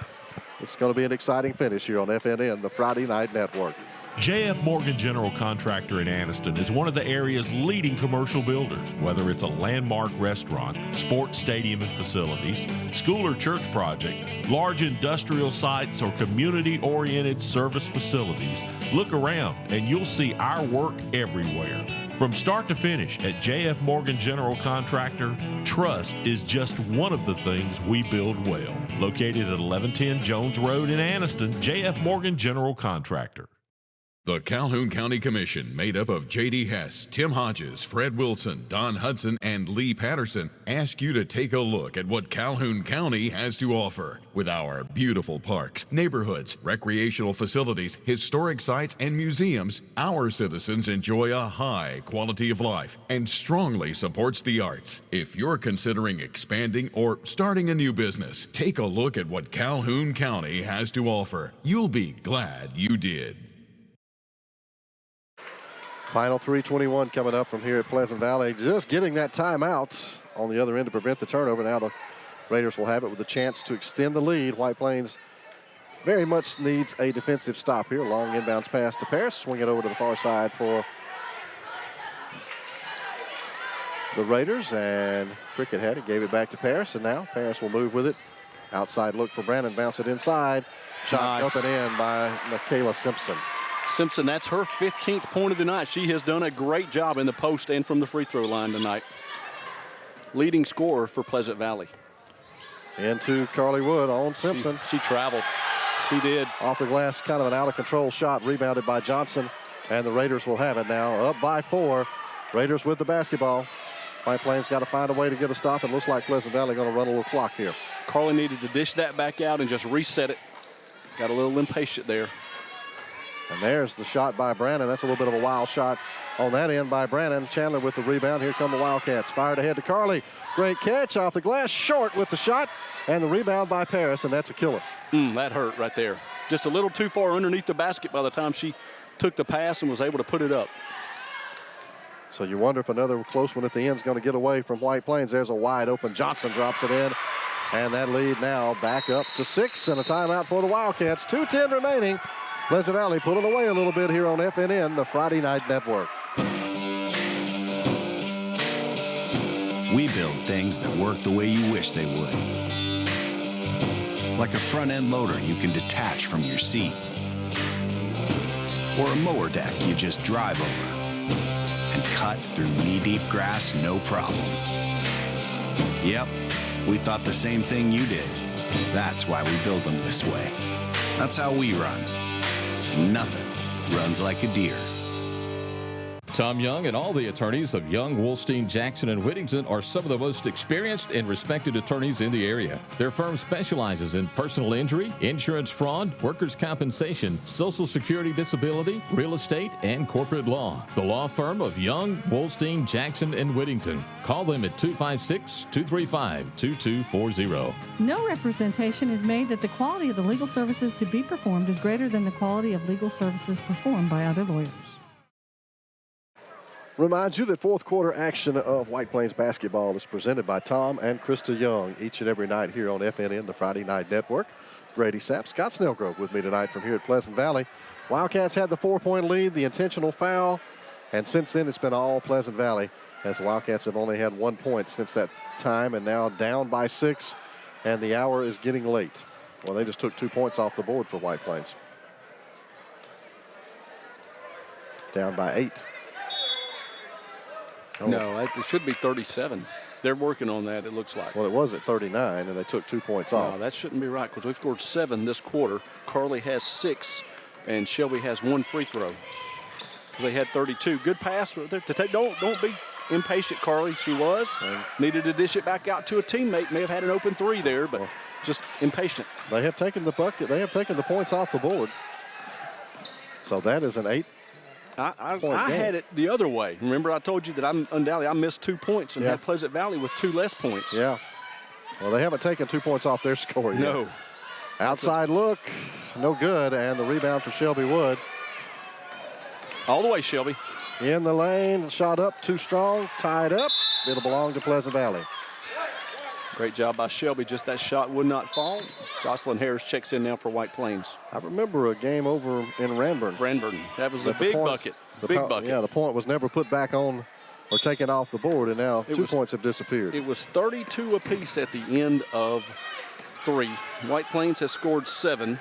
It's going to be an exciting finish here on FNN, the Friday Night Network. J.F. Morgan General Contractor in Anniston is one of the area's leading commercial builders. Whether it's a landmark restaurant, sports stadium and facilities, school or church project, large industrial sites, or community-oriented service facilities, look around and you'll see our work everywhere. From start to finish at J.F. Morgan General Contractor, trust is just one of the things we build well. Located at 1110 Jones Road in Anniston, J.F. Morgan General Contractor. The Calhoun County Commission, made up of J.D. Hess, Tim Hodges, Fred Wilson, Don Hudson, and Lee Patterson, ask you to take a look at what Calhoun County has to offer. With our beautiful parks, neighborhoods, recreational facilities, historic sites, and museums, our citizens enjoy a high quality of life and strongly supports the arts. If you're considering expanding or starting a new business, take a look at what Calhoun County has to offer. You'll be glad you did. Final 3:21 coming up from here at Pleasant Valley. Just getting that timeout on the other end to prevent the turnover. Now the Raiders will have it with a chance to extend the lead. White Plains very much needs a defensive stop here. Long inbounds pass to Paris. Swing it over to the far side for the Raiders. And Cricket had it, gave it back to Paris. And now Paris will move with it. Outside look for Brandon. Bounce it inside. Shot up and in by Michaela Simpson. Simpson, that's her 15th point of the night. She has done a great job in the post and from the free throw line tonight. Leading scorer for Pleasant Valley. Into Carly Wood on Simpson. She traveled. She did. Off the glass, kind of an out-of-control shot, rebounded by Johnson, and the Raiders will have it now, up by 4. Raiders with the basketball. White Plains got to find a way to get a stop. It looks like Pleasant Valley going to run a little clock here. Carly needed to dish that back out and just reset it. Got a little impatient there. And there's the shot by Brandon. That's a little bit of a wild shot on that end by Brandon. Chandler with the rebound. Here come the Wildcats. Fired ahead to Carly. Great catch off the glass. Short with the shot. And the rebound by Paris, and that's a killer. That hurt right there. Just a little too far underneath the basket by the time she took the pass and was able to put it up. So you wonder if another close one at the end is going to get away from White Plains. There's a wide open. Johnson drops it in. And that lead now back up to 6, and a timeout for the Wildcats. 2:10 remaining. Pleasant Valley pulling away a little bit here on FNN, the Friday Night Network. We build things that work the way you wish they would. Like a front-end loader you can detach from your seat. Or a mower deck you just drive over and cut through knee-deep grass no problem. Yep, we thought the same thing you did. That's why we build them this way. That's how we run. Nothing runs like a deer. Tom Young and all the attorneys of Young, Wolstein, Jackson, and Whittington are some of the most experienced and respected attorneys in the area. Their firm specializes in personal injury, insurance fraud, workers' compensation, Social Security disability, real estate, and corporate law. The law firm of Young, Wolstein, Jackson, and Whittington. Call them at 256-235-2240. No representation is made that the quality of the legal services to be performed is greater than the quality of legal services performed by other lawyers. Reminds you that fourth quarter action of White Plains basketball is presented by Tom and Krista Young each and every night here on FNN, the Friday Night Network. Grady Sapp, Scott Snellgrove with me tonight from here at Pleasant Valley. Wildcats had the 4-point lead, the intentional foul, and since then it's been all Pleasant Valley as the Wildcats have only had 1 point since that time and now down by 6, and the hour is getting late. Well, they just took 2 points off the board for White Plains. Down by 8. Oh. No, it should be 37. They're working on that, it looks like. Well, it was at 39, and they took 2 points off. No, that shouldn't be right because we've scored 7 this quarter. Carly has 6, and Shelby has 1 free throw. They had 32. Good pass right there to take. Don't be impatient, Carly. She was. Needed to dish it back out to a teammate. May have had an open 3 there, but just impatient. They have taken the bucket. They have taken the points off the board. So that is an 8. I had it the other way. Remember, I told you that I missed 2 points and had Pleasant Valley with 2 less points. Yeah. Well, they haven't taken 2 points off their score yet. No. Outside look, no good, and the rebound for Shelby Wood. All the way, Shelby. In the lane, shot up, too strong, tied up. It'll belong to Pleasant Valley. Great job by Shelby. Just that shot would not fall. Jocelyn Harris checks in now for White Plains. I remember a game over in Ranburn. That was a big bucket. Big bucket. Yeah, the point was never put back on or taken off the board, and now 2 points have disappeared. It was 32 apiece at the end of 3. White Plains has scored 7.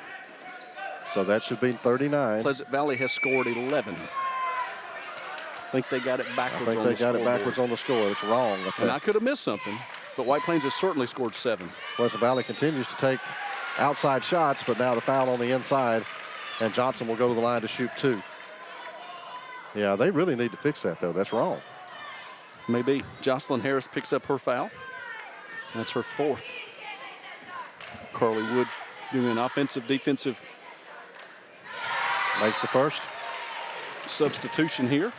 So that should be 39. Pleasant Valley has scored 11. I think they got it backwards on the I think they got it backwards on the score. It's wrong. And I could have missed something, but White Plains has certainly scored 7. Pleasant Valley continues to take outside shots, but now the foul on the inside, and Johnson will go to the line to shoot 2. Yeah, they really need to fix that, though. That's wrong. Maybe. Jocelyn Harris picks up her foul. That's her 4th. Carly Wood doing an offensive, defensive. Makes the first. Substitution here.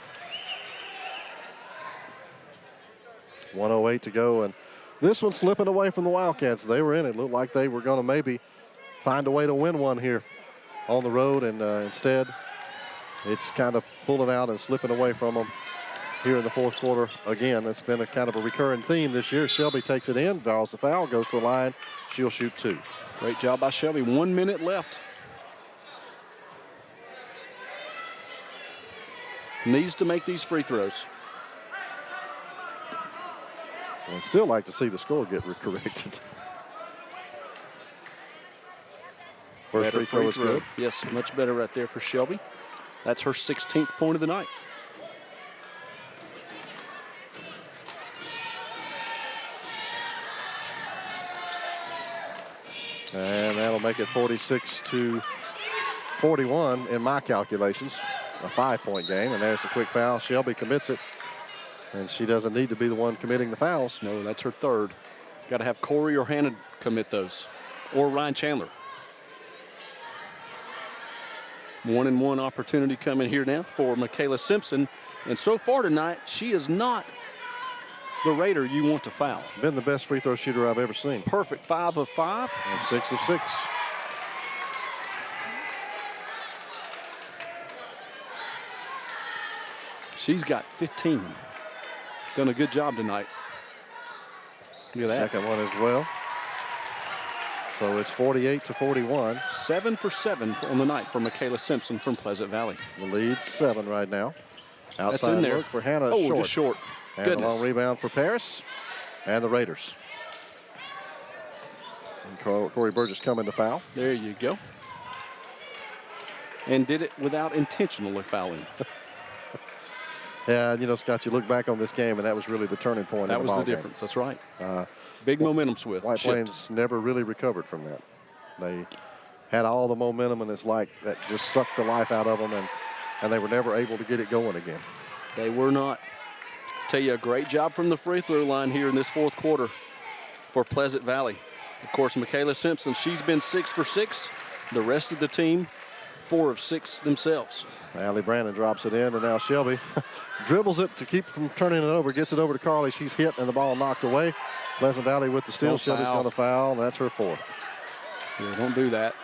1:08 to go, and this one's slipping away from the Wildcats. They were in it. Looked like they were going to maybe find a way to win one here on the road, and instead it's kind of pulling out and slipping away from them here in the fourth quarter. Again, it's been a kind of a recurring theme this year. Shelby takes it in, draws the foul, goes to the line. She'll shoot 2. Great job by Shelby. 1 minute left. Needs to make these free throws. I'd still like to see the score get corrected. First free throw is good. Yes, much better right there for Shelby. That's her 16th point of the night. And that'll make it 46-41 in my calculations. A 5-point game, and there's a quick foul. Shelby commits it, and she doesn't need to be the one committing the fouls. No, that's her 3rd. Got to have Corey or Hannah commit those, or Ryan Chandler. 1-and-1 opportunity coming here now for Michaela Simpson, and so far tonight, she is not the Raider you want to foul. Been the best free throw shooter I've ever seen. Perfect, 5 of 5. And 6 of 6. She's got 15. Done a good job tonight. Look at that. Second one as well. So it's 48-41. 7 for 7 on the night for Michaela Simpson from Pleasant Valley. The lead's 7 right now. Outside That's in there. look for Hannah. Oh, short. just short. And Goodness. a long rebound for Paris and the Raiders. And Corey Burgess coming to foul. There you go. And did it without intentionally fouling. Yeah, you know, Scott, you look back on this game, and that was really the turning point. That in was the game. difference. That's right. Big momentum shift. White Plains never really recovered from that. They had all the momentum, and it's like that just sucked the life out of them, and they were never able to get it going again. They were not. Tell you, a great job from the free throw line here in this fourth quarter for Pleasant Valley. Of course, Michaela Simpson, she's been 6 for 6. The rest of the team, 4 of 6 themselves. Allie Brandon drops it in, and now Shelby dribbles it to keep from turning it over, gets it over to Carly. She's hit, and the ball knocked away. Pleasant Valley with the steal. Shelby's going to foul, and that's her 4th. Yeah, don't do that.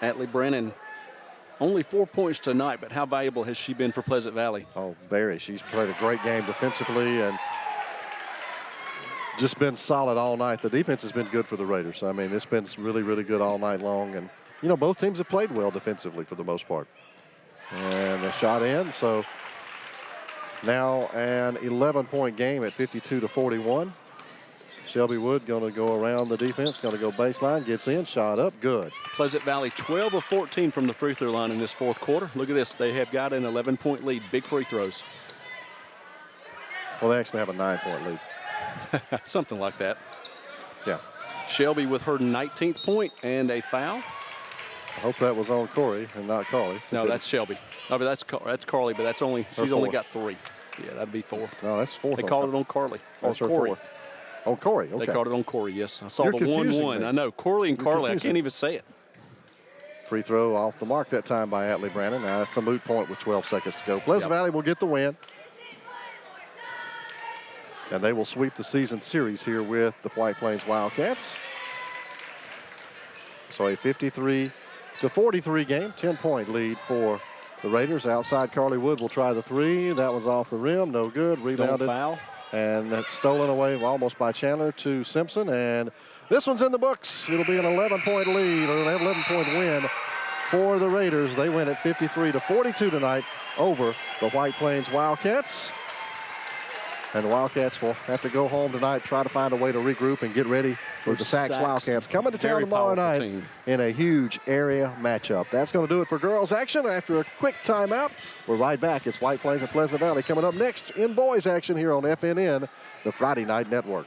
Atlee Brennan, only 4 points tonight, but how valuable has she been for Pleasant Valley? Oh, very. She's played a great game defensively and just been solid all night. The defense has been good for the Raiders. I mean, it's been really, really good all night long. And, you know, both teams have played well defensively for the most part. And a shot in, so now an 11-point game at 52-41. Shelby Wood going to go around the defense, going to go baseline, gets in, shot up, good. Pleasant Valley 12 of 14 from the free throw line in this fourth quarter. Look at this, they have got an 11-point lead, big free throws. Well, they actually have a 9-point lead. Something like that. Yeah. Shelby with her 19th point and a foul. I hope that was on Corey and not Carly. No, that's Shelby. No, but that's Carly, but that's only, she's only got 3. Yeah, that'd be 4. No, that's 4. They called it on Carly. That's her Corey. 4th. Oh, Corey, okay. They called it on Corey, yes. I saw You're the confusing 1-1. me. I know, Corley and You're Carly, confusing. I can't even say it. Free throw off the mark that time by Atlee Brandon. Now that's a moot point with 12 seconds to go. Pleasant Valley will get the win. And they will sweep the season series here with the White Plains Wildcats. So a 53-43 game, 10-point lead for the Raiders. Outside, Carly Wood will try the 3. That one's off the rim, no good. Rebounded. Don't foul. And that's stolen away almost by Chandler to Simpson. And this one's in the books. It'll be an 11-point lead, or an 11-point win for the Raiders. They win at 53-42 tonight over the White Plains Wildcats. And the Wildcats will have to go home tonight, try to find a way to regroup and get ready for the Sachs Wildcats coming to town tomorrow night in a huge area matchup. That's going to do it for girls action. After a quick timeout, we're right back. It's White Plains and Pleasant Valley coming up next in boys action here on FNN, the Friday Night Network.